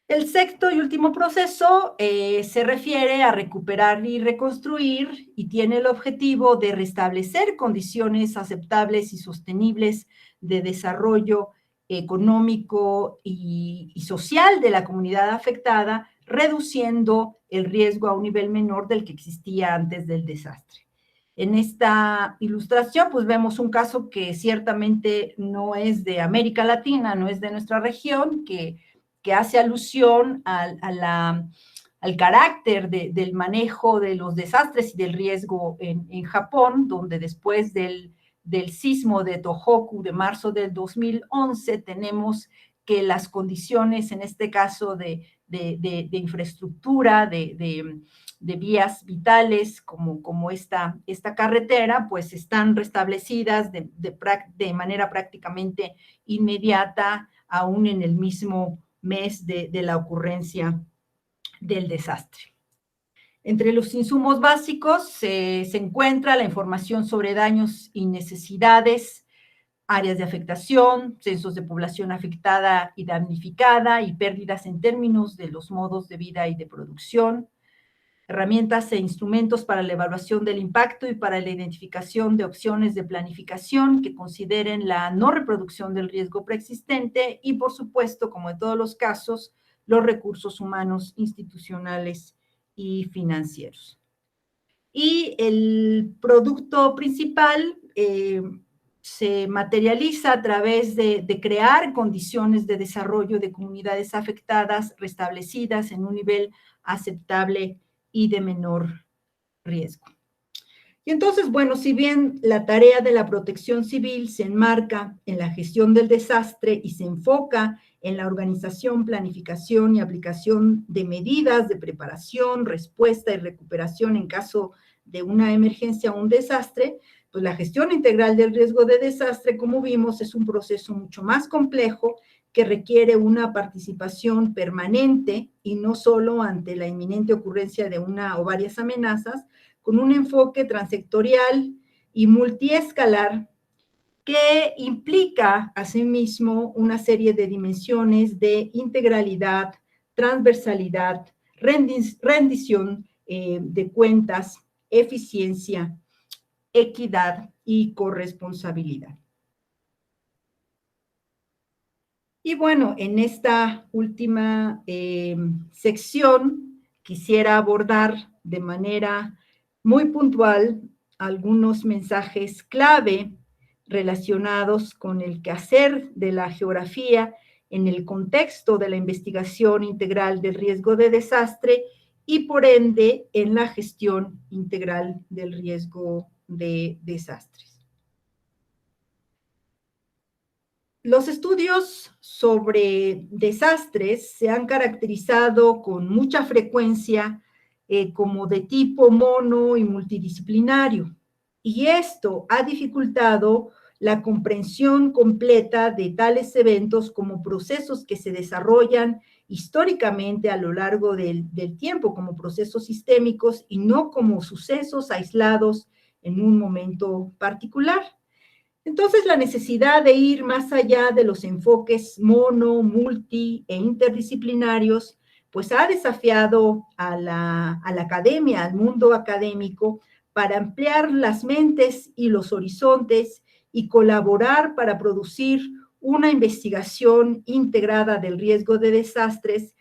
El sexto y último proceso se refiere a recuperar y reconstruir, y tiene el objetivo de restablecer condiciones aceptables y sostenibles de desarrollo económico y social de la comunidad afectada, reduciendo el riesgo a un nivel menor del que existía antes del desastre. En esta ilustración, pues vemos un caso que ciertamente no es de América Latina, no es de nuestra región, que hace alusión al carácter del manejo de los desastres y del riesgo en Japón, donde después del sismo de Tohoku de marzo del 2011 tenemos que las condiciones, en este caso de infraestructura, de vías vitales como esta carretera, pues están restablecidas de manera prácticamente inmediata, aún en el mismo mes de la ocurrencia del desastre. Entre los insumos básicos se encuentra la información sobre daños y necesidades, áreas de afectación, censos de población afectada y damnificada y pérdidas en términos de los modos de vida y de producción, herramientas e instrumentos para la evaluación del impacto y para la identificación de opciones de planificación que consideren la no reproducción del riesgo preexistente y, por supuesto, como en todos los casos, los recursos humanos, institucionales y financieros. Y el producto principal se materializa a través de crear condiciones de desarrollo de comunidades afectadas restablecidas en un nivel aceptable y de menor riesgo. Y entonces, bueno, si bien la tarea de la protección civil se enmarca en la gestión del desastre y se enfoca en la organización, planificación y aplicación de medidas de preparación, respuesta y recuperación en caso de una emergencia o un desastre, pues la gestión integral del riesgo de desastre, como vimos, es un proceso mucho más complejo que requiere una participación permanente y no solo ante la inminente ocurrencia de una o varias amenazas, con un enfoque transectorial y multiescalar que implica asimismo una serie de dimensiones de integralidad, transversalidad, rendición de cuentas, eficiencia, equidad y corresponsabilidad. Y bueno, en esta última sección quisiera abordar de manera muy puntual algunos mensajes clave relacionados con el quehacer de la geografía en el contexto de la investigación integral del riesgo de desastre y por ende en la gestión integral del riesgo de desastres. Los estudios sobre desastres se han caracterizado con mucha frecuencia como de tipo mono y multidisciplinario, y esto ha dificultado la comprensión completa de tales eventos como procesos que se desarrollan históricamente a lo largo del tiempo, como procesos sistémicos y no como sucesos aislados en un momento particular. Entonces, la necesidad de ir más allá de los enfoques mono, multi e interdisciplinarios, pues ha desafiado a la academia, al mundo académico, para ampliar las mentes y los horizontes y colaborar para producir una investigación integrada del riesgo de desastres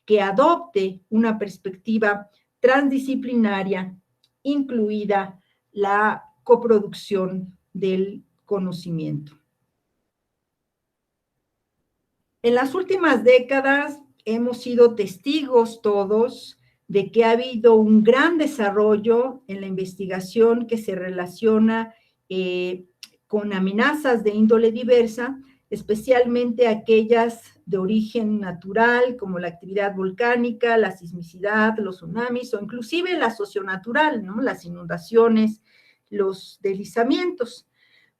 que adopte una perspectiva transdisciplinaria, incluida la coproducción del conocimiento. En las últimas décadas hemos sido testigos todos de que ha habido un gran desarrollo en la investigación que se relaciona con amenazas de índole diversa, especialmente aquellas de origen natural, como la actividad volcánica, la sismicidad, los tsunamis, o inclusive la socionatural, ¿no? Las inundaciones, los deslizamientos.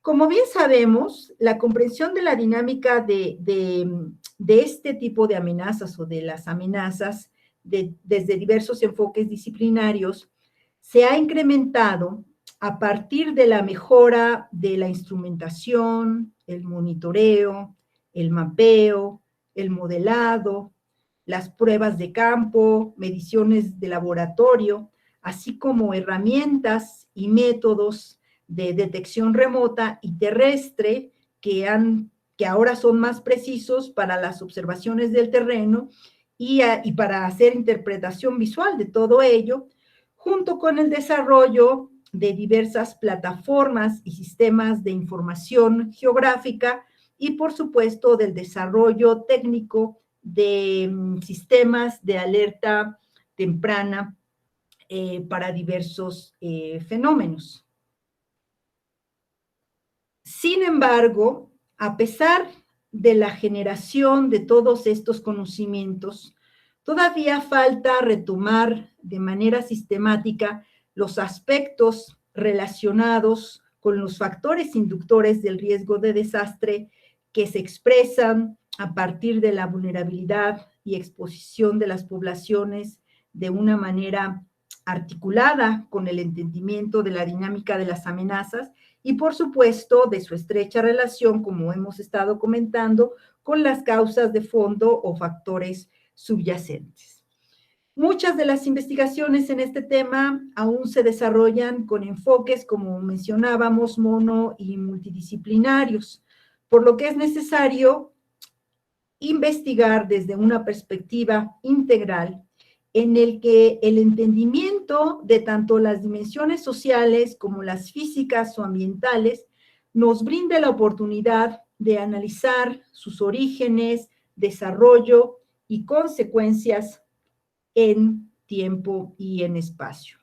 Como bien sabemos, la comprensión de la dinámica de este tipo de amenazas o de las amenazas desde diversos enfoques disciplinarios se ha incrementado a partir de la mejora de la instrumentación, el monitoreo, el mapeo, el modelado, las pruebas de campo, mediciones de laboratorio, así como herramientas y métodos de detección remota y terrestre que ahora son más precisos para las observaciones del terreno y para hacer interpretación visual de todo ello, junto con el desarrollo de diversas plataformas y sistemas de información geográfica y, por supuesto, del desarrollo técnico de sistemas de alerta temprana para diversos fenómenos. Sin embargo, a pesar de la generación de todos estos conocimientos, todavía falta retomar de manera sistemática los aspectos relacionados con los factores inductores del riesgo de desastre que se expresan a partir de la vulnerabilidad y exposición de las poblaciones de una manera articulada con el entendimiento de la dinámica de las amenazas y, por supuesto, de su estrecha relación, como hemos estado comentando, con las causas de fondo o factores subyacentes. Muchas de las investigaciones en este tema aún se desarrollan con enfoques, como mencionábamos, mono y multidisciplinarios, por lo que es necesario investigar desde una perspectiva integral en el que el entendimiento de tanto las dimensiones sociales como las físicas o ambientales nos brinde la oportunidad de analizar sus orígenes, desarrollo y consecuencias en tiempo y en espacio.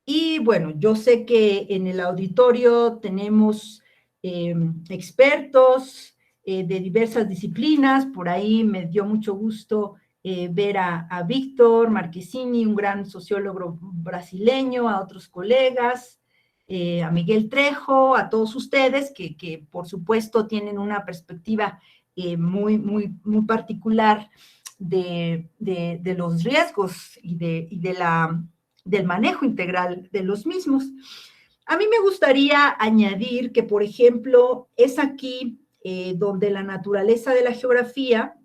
Y bueno, yo sé que en el auditorio tenemos expertos de diversas disciplinas. Por ahí me dio mucho gusto ver a Víctor Marquesini, un gran sociólogo brasileño, a otros colegas, a Miguel Trejo, a todos ustedes que por supuesto tienen una perspectiva muy particular de los riesgos y del manejo integral de los mismos. A mí me gustaría añadir que, por ejemplo, es aquí donde la naturaleza de la geografía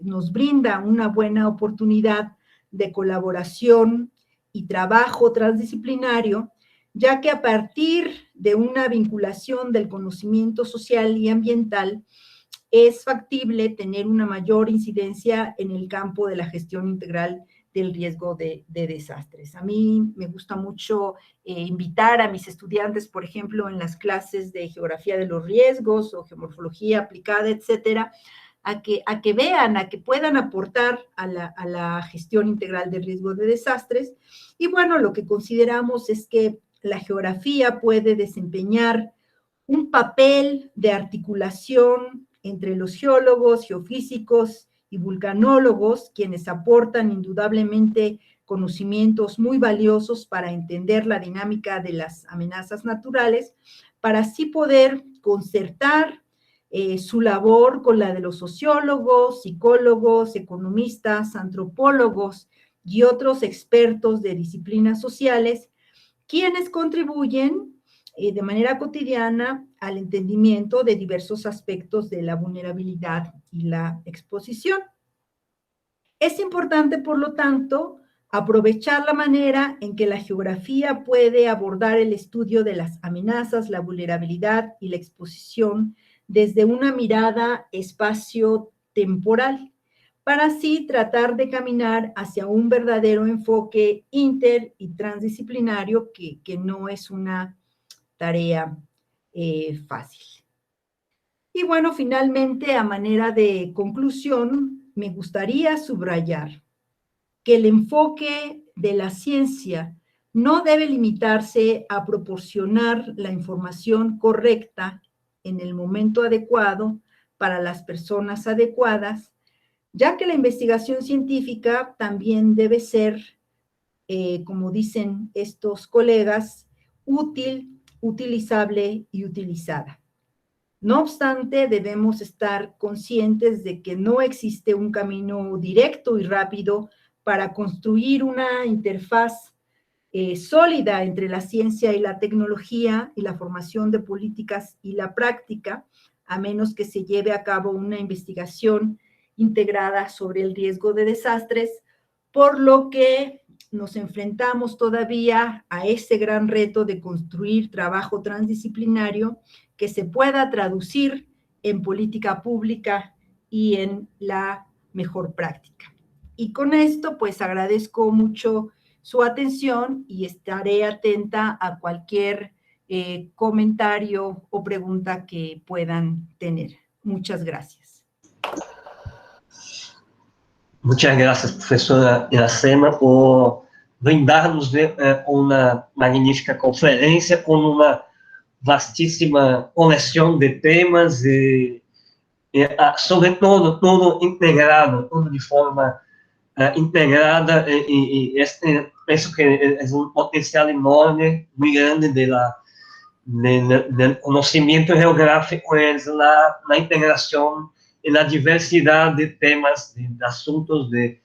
nos brinda una buena oportunidad de colaboración y trabajo transdisciplinario, ya que a partir de una vinculación del conocimiento social y ambiental, es factible tener una mayor incidencia en el campo de la gestión integral del riesgo de desastres. A mí me gusta mucho invitar a mis estudiantes, por ejemplo, en las clases de geografía de los riesgos o geomorfología aplicada, etcétera, a que vean, a que puedan aportar a la gestión integral del riesgo de desastres. Y bueno, lo que consideramos es que la geografía puede desempeñar un papel de articulación entre los geólogos, geofísicos y vulcanólogos, quienes aportan indudablemente conocimientos muy valiosos para entender la dinámica de las amenazas naturales, para así poder concertar su labor con la de los sociólogos, psicólogos, economistas, antropólogos y otros expertos de disciplinas sociales, quienes contribuyen de manera cotidiana al entendimiento de diversos aspectos de la vulnerabilidad y la exposición. Es importante, por lo tanto, aprovechar la manera en que la geografía puede abordar el estudio de las amenazas, la vulnerabilidad y la exposición desde una mirada espacio-temporal, para así tratar de caminar hacia un verdadero enfoque inter- y transdisciplinario que no es una tarea fácil. Y bueno, finalmente, a manera de conclusión, me gustaría subrayar que el enfoque de la ciencia no debe limitarse a proporcionar la información correcta en el momento adecuado para las personas adecuadas, ya que la investigación científica también debe ser, como dicen estos colegas, útil, utilizable y utilizada. No obstante, debemos estar conscientes de que no existe un camino directo y rápido para construir una interfaz sólida entre la ciencia y la tecnología y la formación de políticas y la práctica, a menos que se lleve a cabo una investigación integrada sobre el riesgo de desastres, por lo que nos enfrentamos todavía a ese gran reto de construir trabajo transdisciplinario que se pueda traducir en política pública y en la mejor práctica. Y con esto, pues agradezco mucho su atención y estaré atenta a cualquier comentario o pregunta que puedan tener. Muchas gracias. Muchas gracias, professora Iracema, por brindarnos uma magnífica conferência com uma vastíssima coleção de temas sobre todo integrado, tudo de forma integrada penso que é um potencial enorme, muito grande del conocimiento geográfico es la integración y la diversidad de temas, de asuntos, de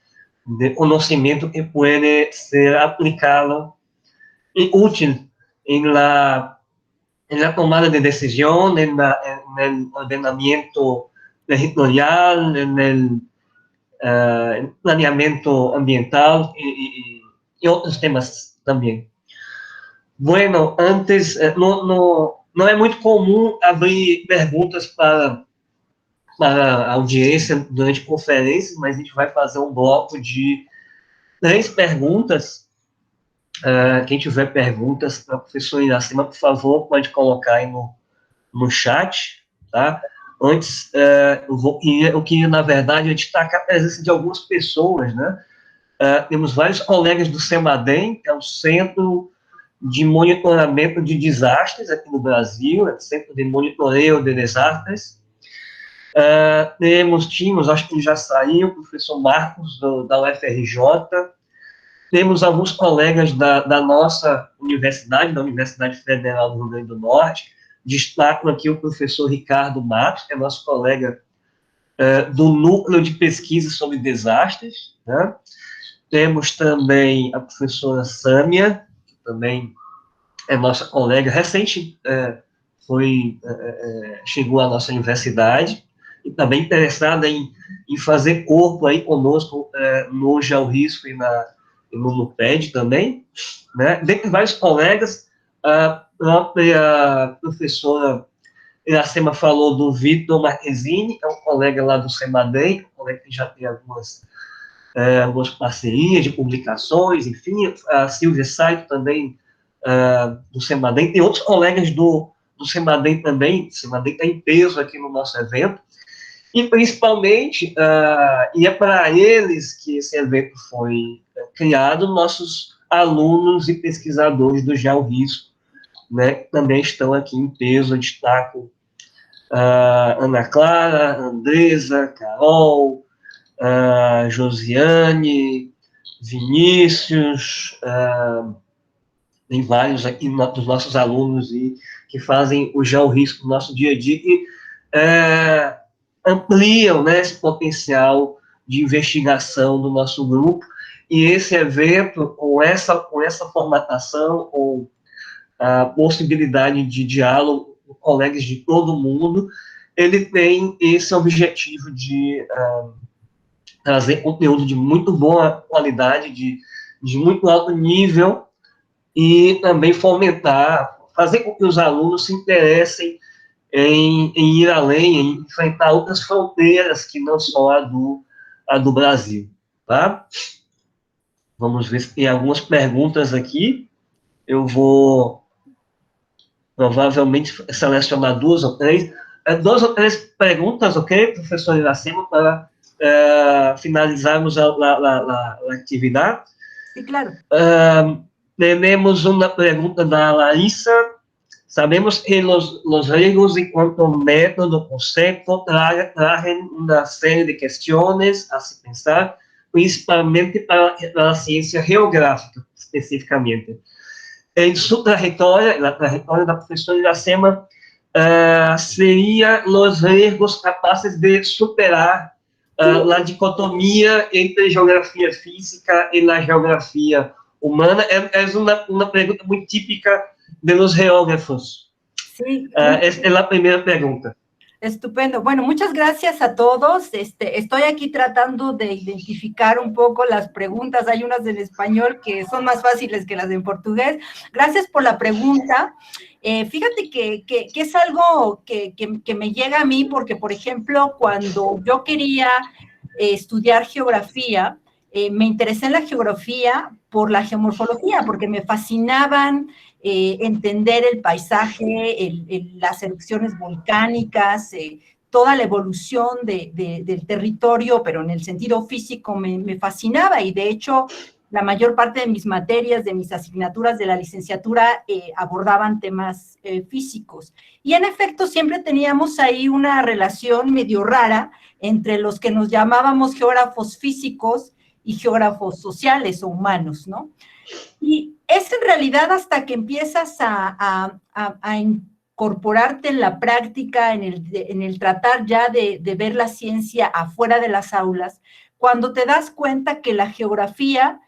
conocimiento que puede ser aplicado y útil en la tomada de decisión, en el ordenamiento territorial, en el planeamiento ambiental y otros temas también. Bueno, antes, não é muito comum abrir perguntas para a audiência durante conferências, mas a gente vai fazer um bloco de 3 perguntas. Quem tiver perguntas para a professora Iracema, por favor, pode colocar aí no chat, tá? Antes, eu queria, na verdade, destacar a presença de algumas pessoas, né? Temos vários colegas do CEMADEM, que é o Centro de Monitoramento de Desastres aqui no Brasil, é o Centro de Monitoreio de Desastres. Tínhamos, acho que ele já saiu, o professor Marcos, da UFRJ. Temos alguns colegas da nossa universidade, da Universidade Federal do Rio Grande do Norte. Destaco aqui o professor Ricardo Matos, que é nosso colega do Núcleo de Pesquisa sobre Desastres, né? Temos também a professora Sâmia, que também é nossa colega, recente chegou à nossa universidade, e também interessada em fazer corpo aí conosco no Georrisco e no NUPED também, né? Dentre vários colegas, a própria professora Iracema falou do Vitor Marquezini, que é um colega lá do CEMADEM, um colega que já tem algumas parcerias de publicações, enfim, a Silvia Saito também, do CEMADEM, tem outros colegas do CEMADEM também, o CEMADEM está em peso aqui no nosso evento, e principalmente, e é para eles que esse evento foi criado, nossos alunos e pesquisadores do Georrisco, né, também estão aqui em peso. Eu destaco Ana Clara, Andresa, Carol, Josiane, Vinícius, tem vários aqui dos nossos alunos que fazem o Georrisco no nosso dia a dia e ampliam, né, esse potencial de investigação do nosso grupo. E esse evento, com essa formatação, com a possibilidade de diálogo com colegas de todo mundo, ele tem esse objetivo de trazer conteúdo de muito boa qualidade, de muito alto nível, e também fazer com que os alunos se interessem em ir além, em enfrentar outras fronteiras que não só a do Brasil, tá? Vamos ver se tem algumas perguntas aqui. Eu vou provavelmente selecionar 2 ou 3 perguntas, ok, professor Iracema, para finalizarmos a atividade. Sí, claro. Temos uma pergunta da Larissa. Sabemos que los riesgos en cuanto a método, concepto, traen una serie de cuestiones a se pensar, principalmente para la ciencia geográfica, especificamente. En su trayectoria, la trayectoria de la profesora Iracema, serían los riesgos capaces de superar la dicotomía entre geografía física y la geografía humana. Es una pregunta muy típica de los geógrafos. Sí. Es la primera pregunta. Estupendo. Bueno, muchas gracias a todos. Estoy aquí tratando de identificar un poco las preguntas. Hay unas en español que son más fáciles que las en portugués. Gracias por la pregunta. Fíjate que es algo que me llega a mí porque, por ejemplo, cuando yo quería estudiar geografía, me interesé en la geografía por la geomorfología, porque me fascinaban entender el paisaje, las erupciones volcánicas, toda la evolución del territorio, pero en el sentido físico me fascinaba, y de hecho la mayor parte de mis materias, de mis asignaturas de la licenciatura, abordaban temas físicos. Y en efecto, siempre teníamos ahí una relación medio rara entre los que nos llamábamos geógrafos físicos y geógrafos sociales o humanos, ¿no? Y es en realidad hasta que empiezas a incorporarte en la práctica, en el tratar ya de ver la ciencia afuera de las aulas, cuando te das cuenta que la geografía,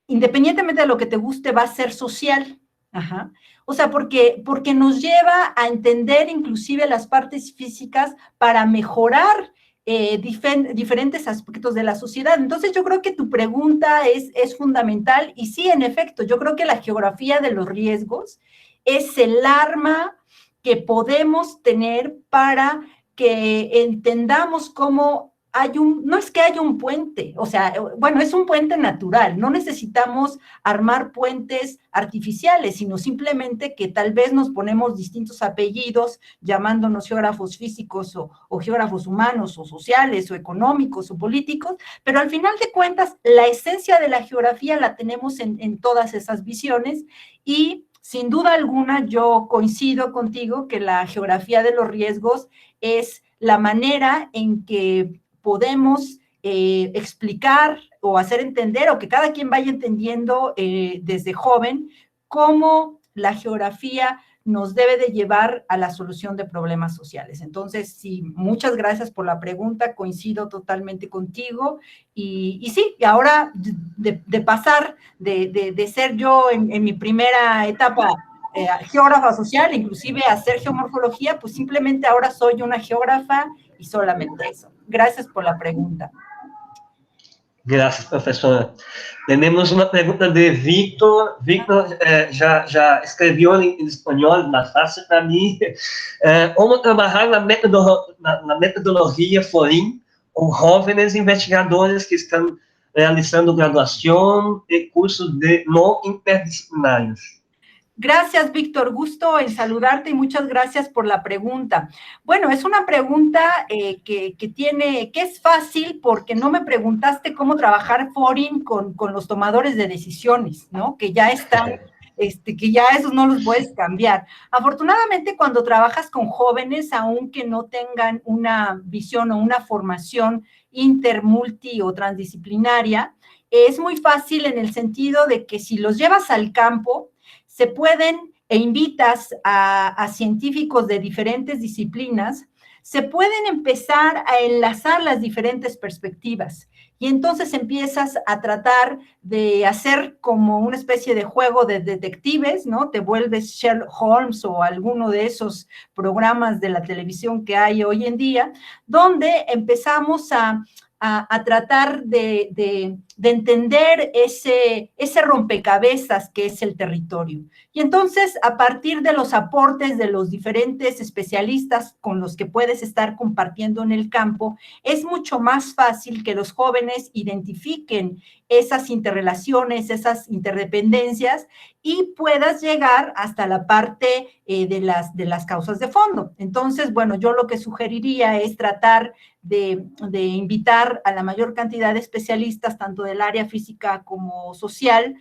independientemente de lo que te guste, va a ser social. Ajá. O sea, porque nos lleva a entender inclusive las partes físicas para mejorar diferentes aspectos de la sociedad. Entonces yo creo que tu pregunta es fundamental y sí, en efecto, yo creo que la geografía de los riesgos es el arma que podemos tener para que entendamos cómo no es que haya un puente, o sea, bueno, es un puente natural, no necesitamos armar puentes artificiales, sino simplemente que tal vez nos ponemos distintos apellidos, llamándonos geógrafos físicos o geógrafos humanos o sociales o económicos o políticos, pero al final de cuentas, la esencia de la geografía la tenemos en todas esas visiones y sin duda alguna yo coincido contigo que la geografía de los riesgos es la manera en que podemos explicar o hacer entender o que cada quien vaya entendiendo desde joven cómo la geografía nos debe de llevar a la solución de problemas sociales. Entonces, sí, muchas gracias por la pregunta, coincido totalmente contigo y sí, y ahora de pasar de ser yo en mi primera etapa geógrafa social, inclusive hacer geomorfología, pues simplemente ahora soy una geógrafa y solamente eso. Gracias por la pregunta. Gracias, profesora. Tenemos una pregunta de Víctor. Víctor ya escribió en español, más fácil para mí. ¿Cómo trabajar la metodología FORIN con jóvenes investigadores que están realizando graduación y cursos no interdisciplinarios? Gracias, Víctor. Gusto en saludarte y muchas gracias por la pregunta. Bueno, es una pregunta que es fácil porque no me preguntaste cómo trabajar FORIN con los tomadores de decisiones, ¿no? Que ya están, que ya esos no los puedes cambiar. Afortunadamente, cuando trabajas con jóvenes, aunque no tengan una visión o una formación inter, multi o transdisciplinaria, es muy fácil en el sentido de que si los llevas al campo, se pueden e invitas a científicos de diferentes disciplinas, se pueden empezar a enlazar las diferentes perspectivas y entonces empiezas a tratar de hacer como una especie de juego de detectives, ¿no? Te vuelves Sherlock Holmes o alguno de esos programas de la televisión que hay hoy en día, donde empezamos a tratar de entender ese rompecabezas que es el territorio. Y entonces, a partir de los aportes de los diferentes especialistas con los que puedes estar compartiendo en el campo, es mucho más fácil que los jóvenes identifiquen esas interrelaciones, esas interdependencias y puedas llegar hasta la parte de las causas de fondo. Entonces, bueno, yo lo que sugeriría es tratar de invitar a la mayor cantidad de especialistas, tanto del área física como social,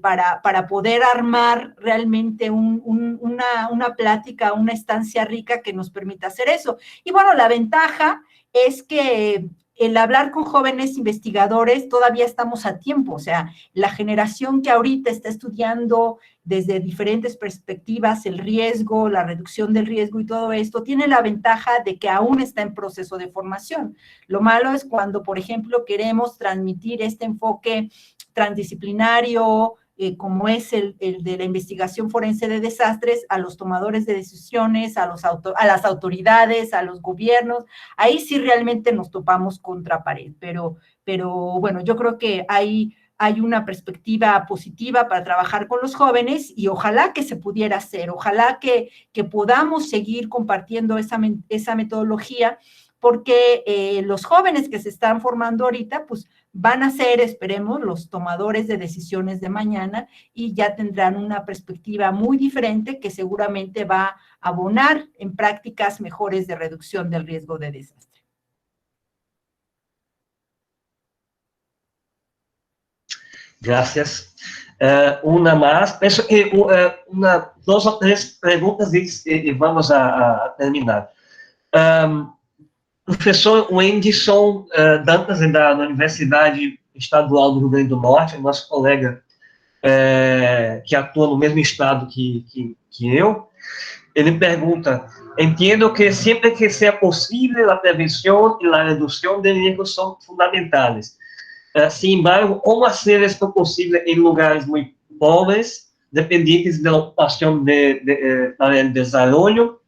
para poder armar realmente una plática, una estancia rica que nos permita hacer eso. Y bueno, la ventaja es que el hablar con jóvenes investigadores todavía estamos a tiempo, o sea, la generación que ahorita está estudiando desde diferentes perspectivas el riesgo, la reducción del riesgo y todo esto, tiene la ventaja de que aún está en proceso de formación. Lo malo es cuando, por ejemplo, queremos transmitir este enfoque transdisciplinario, como es el de la investigación forense de desastres, a los tomadores de decisiones, a las autoridades, a los gobiernos. Ahí sí realmente nos topamos contra pared, pero bueno, yo creo que hay una perspectiva positiva para trabajar con los jóvenes y ojalá que se pudiera hacer, ojalá que podamos seguir compartiendo esa metodología, porque los jóvenes que se están formando ahorita, pues van a ser, esperemos, los tomadores de decisiones de mañana y ya tendrán una perspectiva muy diferente que seguramente va a abonar en prácticas mejores de reducción del riesgo de desastre. Gracias. Una más, dos o tres preguntas y vamos a terminar. Professor Wenderson Dantas, da Universidade Estadual do Rio Grande do Norte, nosso colega que atua no mesmo estado que eu, ele pergunta: entiendo que siempre que sea posible la prevención y la reducción de riesgos son fundamentales. Sin embargo, ¿cómo hacer esto posible en lugares muy pobres, dependientes de la ocupación para el desarrollo?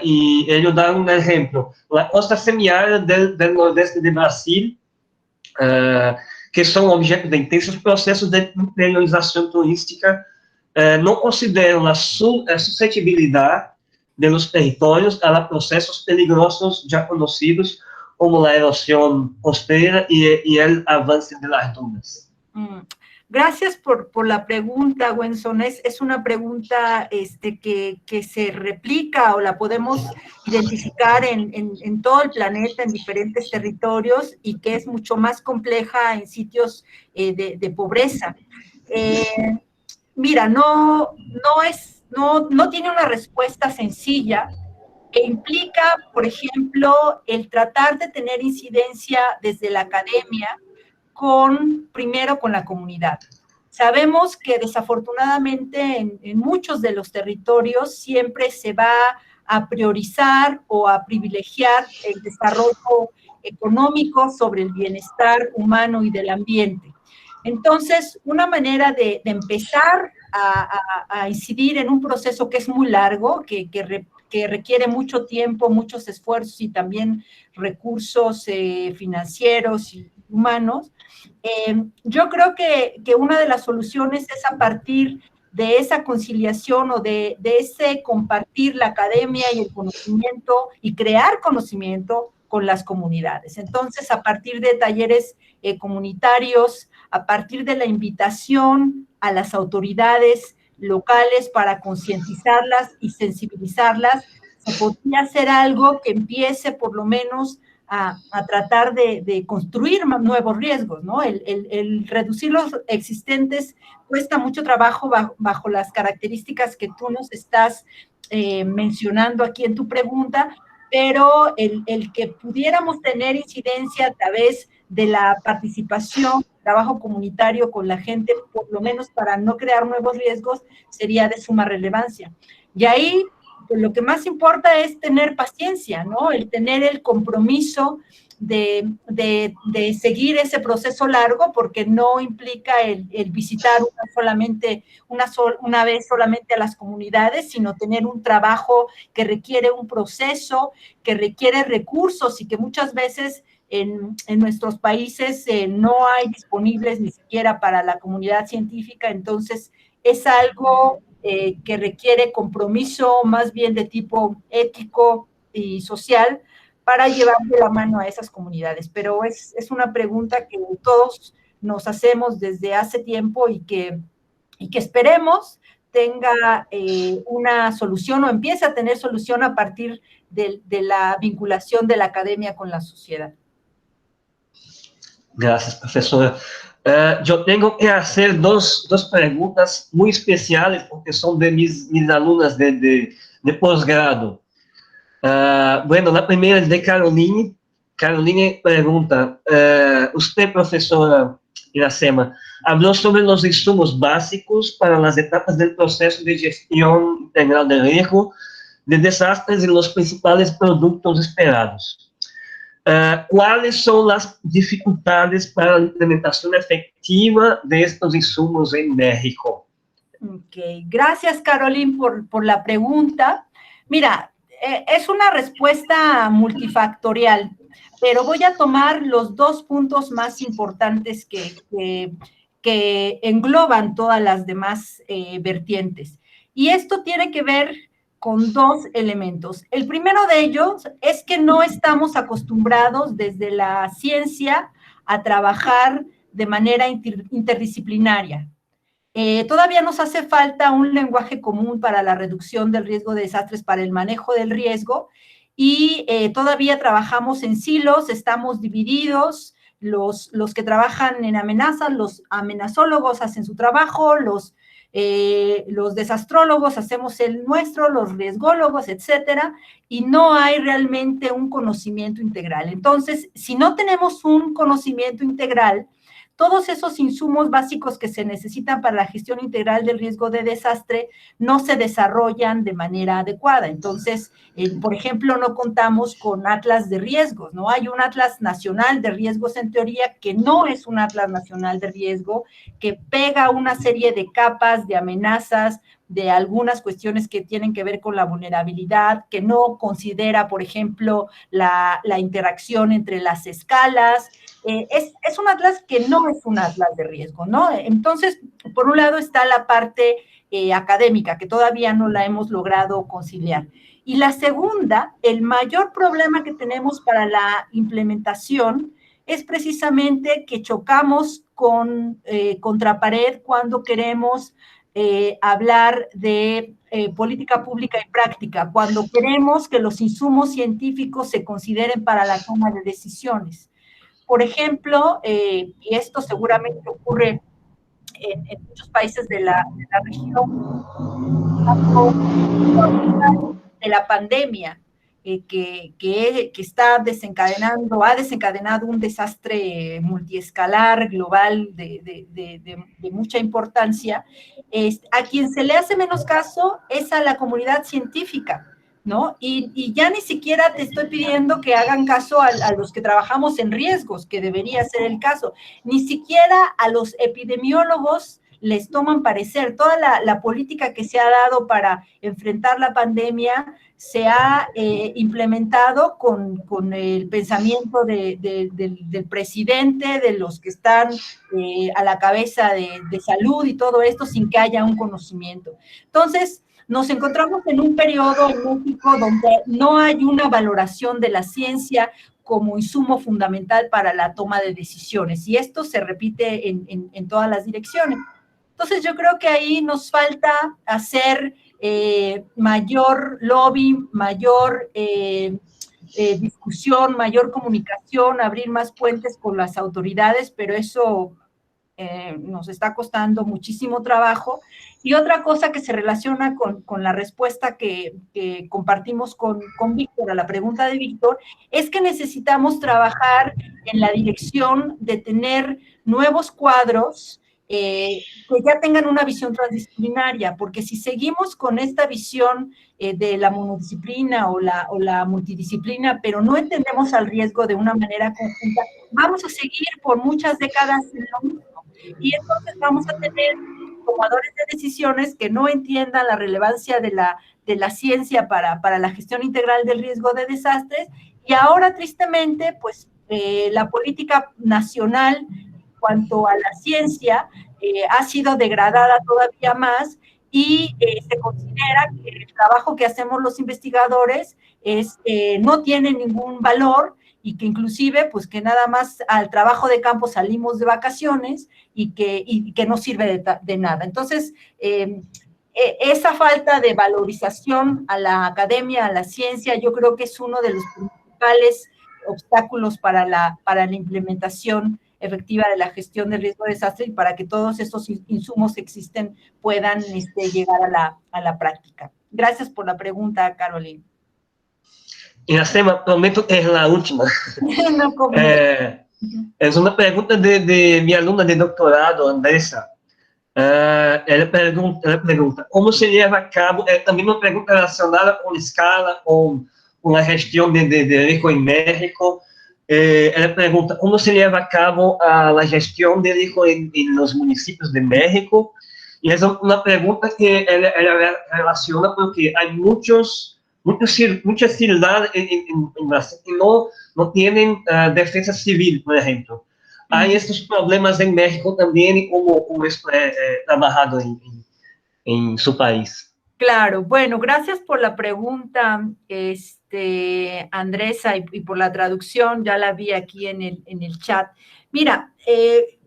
Y ellos dan un ejemplo. La costa semiárida del nordeste de Brasil, que são objeto de intensos processos de imperialização turística, não consideram a suscetibilidade de los territórios a processos peligrosos já conhecidos como a erosión costera y el avance de las dunas. Gracias por la pregunta, Wenson. Es una pregunta que se replica o la podemos identificar en todo el planeta, en diferentes territorios, y que es mucho más compleja en sitios de pobreza. Mira, no tiene una respuesta sencilla, que implica, por ejemplo, el tratar de tener incidencia desde la academia primero con la comunidad. Sabemos que desafortunadamente en muchos de los territorios siempre se va a priorizar o a privilegiar el desarrollo económico sobre el bienestar humano y del ambiente. Entonces, una manera de empezar a incidir en un proceso que es muy largo, que requiere mucho tiempo, muchos esfuerzos y también recursos financieros y humanos, yo creo que una de las soluciones es a partir de esa conciliación o de ese compartir la academia y el conocimiento y crear conocimiento con las comunidades. Entonces, a partir de talleres comunitarios, a partir de la invitación a las autoridades locales para concientizarlas y sensibilizarlas, se podría hacer algo que empiece por lo menos a tratar de construir nuevos riesgos, ¿no? El reducir los existentes cuesta mucho trabajo bajo las características que tú nos estás mencionando aquí en tu pregunta, pero el que pudiéramos tener incidencia a través de la participación, trabajo comunitario con la gente, por lo menos para no crear nuevos riesgos, sería de suma relevancia. Y ahí, pues, lo que más importa es tener paciencia, ¿no? El tener el compromiso de seguir ese proceso largo, porque no implica el visitar una vez solamente a las comunidades, sino tener un trabajo que requiere un proceso, que requiere recursos y que muchas veces en nuestros países no hay disponibles ni siquiera para la comunidad científica. Entonces es algo que requiere compromiso más bien de tipo ético y social para llevar de la mano a esas comunidades. Pero es una pregunta que todos nos hacemos desde hace tiempo y que esperemos tenga una solución o empiece a tener solución a partir de la vinculación de la academia con la sociedad. Gracias, profesora. Yo tengo que hacer dos preguntas muy especiales porque son de mis alumnas de posgrado. Bueno, la primera es de Caroline. Caroline pregunta, usted, profesora Iracema, habló sobre los insumos básicos para las etapas del proceso de gestión integral de riesgo de desastres y los principales productos esperados. ¿Cuáles son las dificultades para la implementación efectiva de estos insumos en México? Okay. Gracias, Caroline, por la pregunta. Mira, es una respuesta multifactorial, pero voy a tomar los dos puntos más importantes que engloban todas las demás vertientes. Y esto tiene que ver con dos elementos. El primero de ellos es que no estamos acostumbrados desde la ciencia a trabajar de manera interdisciplinaria. Todavía nos hace falta un lenguaje común para la reducción del riesgo de desastres, para el manejo del riesgo, y todavía trabajamos en silos, estamos divididos, los que trabajan en amenazas, los amenazólogos hacen su trabajo, los desastrólogos hacemos el nuestro, los riesgólogos, etcétera, y no hay realmente un conocimiento integral. Entonces, si no tenemos un conocimiento integral, todos esos insumos básicos que se necesitan para la gestión integral del riesgo de desastre no se desarrollan de manera adecuada. Entonces, por ejemplo, no contamos con atlas de riesgos, ¿no? Hay un atlas nacional de riesgos en teoría que no es un atlas nacional de riesgo, que pega una serie de capas, de amenazas, de algunas cuestiones que tienen que ver con la vulnerabilidad, que no considera, por ejemplo, la interacción entre las escalas. Es un atlas que no es un atlas de riesgo, ¿no? Entonces, por un lado está la parte académica, que todavía no la hemos logrado conciliar. Y la segunda, el mayor problema que tenemos para la implementación es precisamente que chocamos contra pared cuando queremos hablar de política pública y práctica, cuando queremos que los insumos científicos se consideren para la toma de decisiones. Por ejemplo, y esto seguramente ocurre en muchos países de la región, de la pandemia, que está desencadenando, ha desencadenado un desastre multiescalar, global, de mucha importancia, a quien se le hace menos caso es a la comunidad científica, ¿no? Y ya ni siquiera te estoy pidiendo que hagan caso a los que trabajamos en riesgos, que debería ser el caso, ni siquiera a los epidemiólogos les toman parecer. Toda la política que se ha dado para enfrentar la pandemia se ha implementado con el pensamiento del presidente, de los que están a la cabeza de salud y todo esto, sin que haya un conocimiento. Entonces, nos encontramos en un periodo en México donde no hay una valoración de la ciencia como insumo fundamental para la toma de decisiones, y esto se repite en todas las direcciones. Entonces, yo creo que ahí nos falta hacer mayor lobby, mayor discusión, mayor comunicación, abrir más puentes con las autoridades, pero eso nos está costando muchísimo trabajo. Y otra cosa que se relaciona con la respuesta que compartimos con Víctor, a la pregunta de Víctor, es que necesitamos trabajar en la dirección de tener nuevos cuadros que ya tengan una visión transdisciplinaria, porque si seguimos con esta visión de la monodisciplina o la multidisciplina, pero no entendemos al riesgo de una manera conjunta, vamos a seguir por muchas décadas en lo mismo. Y entonces vamos a tener tomadores de decisiones que no entiendan la relevancia de la ciencia para la gestión integral del riesgo de desastres, y ahora tristemente, pues la política nacional en cuanto a la ciencia ha sido degradada todavía más, y se considera que el trabajo que hacemos los investigadores no tiene ningún valor, y que inclusive, pues que nada más al trabajo de campo salimos de vacaciones y que no sirve de nada. Entonces, esa falta de valorización a la academia, a la ciencia, yo creo que es uno de los principales obstáculos para la implementación efectiva de la gestión del riesgo de desastre, y para que todos estos insumos que existen puedan llegar a la práctica. Gracias por la pregunta, Caroline. Iracema, prometo que es la última. No, es una pregunta de mi alumna de doctorado, Andressa. Ela pergunta como se leva a cabo, também uma pergunta relacionada com escala, com a gestão de risco em México. Ela pergunta como se leva a cabo a gestão de risco em los municípios de México. E essa é uma pergunta que ela relaciona porque há muitas ciudades en Brasil que no tienen defensa civil, por ejemplo. Hay estos problemas en México también, como es trabajado en su país. Claro, bueno, gracias por la pregunta, Andressa, y por la traducción, ya la vi aquí en el chat. Mira,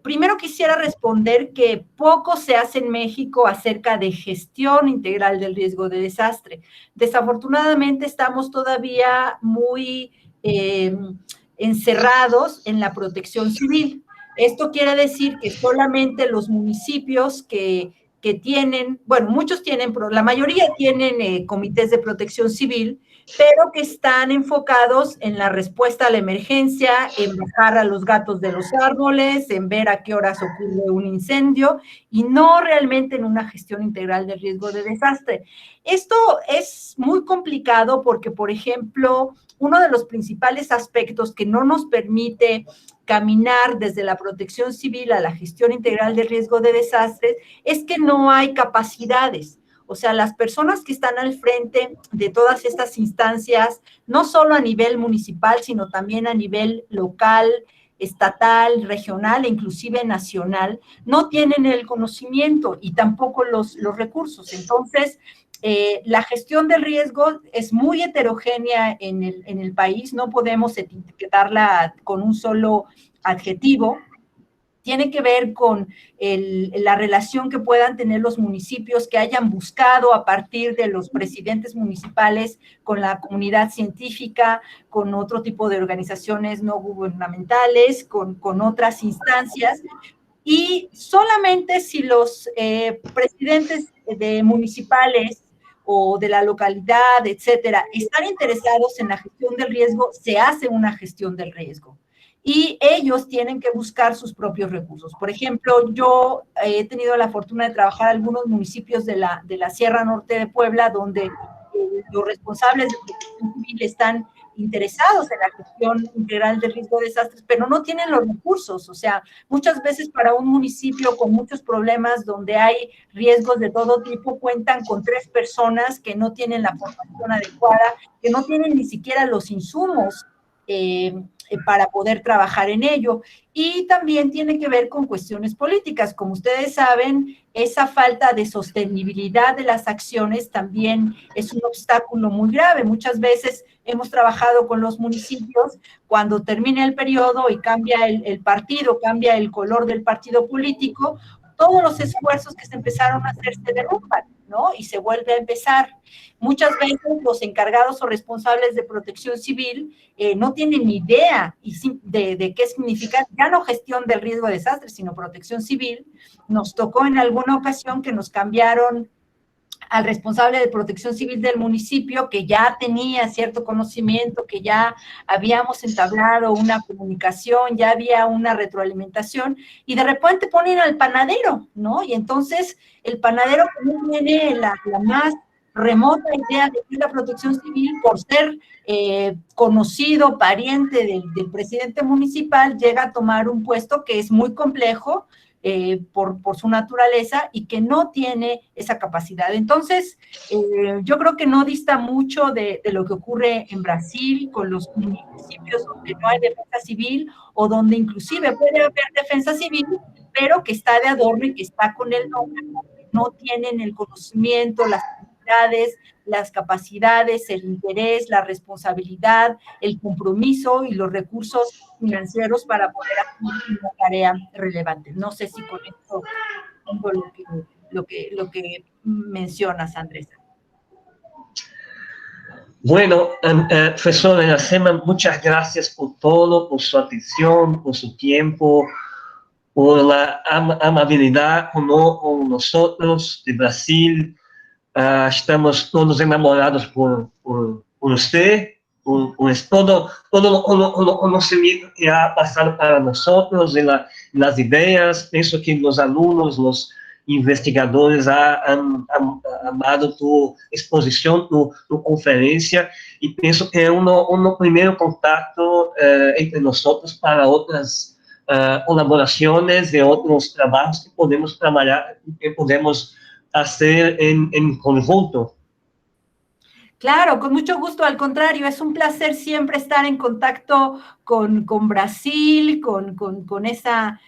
primero quisiera responder que poco se hace en México acerca de gestión integral del riesgo de desastre. Desafortunadamente estamos todavía muy encerrados en la protección civil. Esto quiere decir que solamente los municipios que tienen, bueno, muchos tienen, pero la mayoría tienen comités de protección civil, pero que están enfocados en la respuesta a la emergencia, en bajar a los gatos de los árboles, en ver a qué horas ocurre un incendio, y no realmente en una gestión integral del riesgo de desastre. Esto es muy complicado porque, por ejemplo, uno de los principales aspectos que no nos permite caminar desde la protección civil a la gestión integral del riesgo de desastres es que no hay capacidades. O sea, las personas que están al frente de todas estas instancias, no solo a nivel municipal, sino también a nivel local, estatal, regional e inclusive nacional, no tienen el conocimiento y tampoco los recursos. Entonces, la gestión del riesgo es muy heterogénea en el país, no podemos etiquetarla con un solo adjetivo. Tiene que ver con la relación que puedan tener los municipios, que hayan buscado a partir de los presidentes municipales con la comunidad científica, con otro tipo de organizaciones no gubernamentales, con otras instancias. Y solamente si los presidentes de municipales o de la localidad, etcétera, están interesados en la gestión del riesgo, se hace una gestión del riesgo. Y ellos tienen que buscar sus propios recursos. Por ejemplo, yo he tenido la fortuna de trabajar en algunos municipios de la Sierra Norte de Puebla, donde los responsables de protección civil están interesados en la gestión integral del riesgo de desastres, pero no tienen los recursos. O sea, muchas veces para un municipio con muchos problemas donde hay riesgos de todo tipo, cuentan con 3 personas que no tienen la formación adecuada, que no tienen ni siquiera los insumos para poder trabajar en ello. Y también tiene que ver con cuestiones políticas. Como ustedes saben, esa falta de sostenibilidad de las acciones también es un obstáculo muy grave. Muchas veces hemos trabajado con los municipios cuando termina el periodo y cambia el partido, cambia el color del partido político, todos los esfuerzos que se empezaron a hacer se derrumban, ¿no? Y se vuelve a empezar. Muchas veces los encargados o responsables de protección civil no tienen ni idea de qué significa, ya no gestión del riesgo de desastre, sino protección civil. Nos tocó en alguna ocasión que nos cambiaron al responsable de protección civil del municipio, que ya tenía cierto conocimiento, que ya habíamos entablado una comunicación, ya había una retroalimentación, y de repente ponen al panadero, ¿no? Y entonces el panadero no tiene la más remota idea de que la protección civil, por ser conocido, pariente del presidente municipal, llega a tomar un puesto que es muy complejo, por su naturaleza, y que no tiene esa capacidad. Entonces, yo creo que no dista mucho de lo que ocurre en Brasil con los municipios donde no hay defensa civil, o donde inclusive puede haber defensa civil, pero que está de adorno y que está con el nombre, no tienen el conocimiento, las habilidades, las capacidades, el interés, la responsabilidad, el compromiso y los recursos financieros para poder hacer una tarea relevante. No sé si con esto tengo lo que mencionas, Andrés. Bueno, profesora Iracema, muchas gracias por todo, por su atención, por su tiempo, por la amabilidad con nosotros de Brasil. Estamos todos enamorados por usted, por todo o conocimiento que ha pasado para nosotros, en las ideas. Pienso que los alumnos, los investigadores han amado tu exposición, tu conferencia, y pienso que es un primer contacto entre nosotros para otras colaboraciones de otros trabajos que podemos trabajar, que podemos hacer en conjunto. Claro, con mucho gusto. Al contrario, es un placer siempre estar en contacto con Brasil, con esa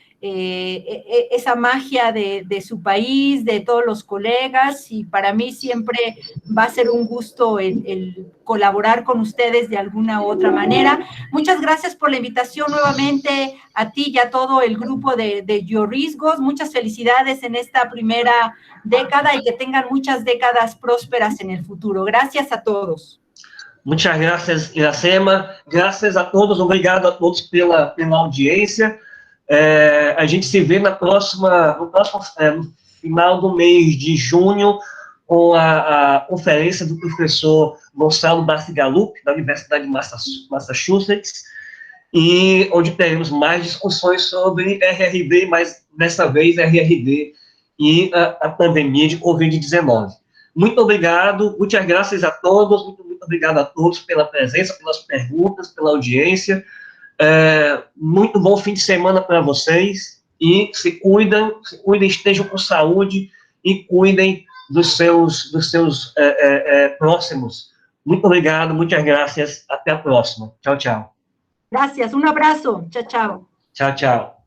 magia de su país, de todos los colegas, y para mí siempre va a ser un gusto el colaborar con ustedes de alguna u otra manera. Muchas gracias por la invitación nuevamente a ti y a todo el grupo de Georriesgos. Muchas felicidades en esta primera década y que tengan muchas décadas prósperas en el futuro. Gracias a todos. Muchas gracias, Iracema. Graças a todos, obrigado a todos pela audiência. A gente se vê no final do mês de junho, com a conferência do professor Gonçalo Bacigalup, da Universidade de Massachusetts, e onde teremos mais discussões sobre RRD, mas dessa vez RRD e a pandemia de Covid-19. Muito obrigado, muitas graças a todos, muito obrigado a todos pela presença, pelas perguntas, pela audiência. Muito bom fim de semana para vocês e se cuidem, estejam com saúde e cuidem dos seus próximos. Muito obrigado, muitas graças, até a próxima. Tchau, tchau. Gracias, un abrazo. Chao, chao. Tchau, tchau.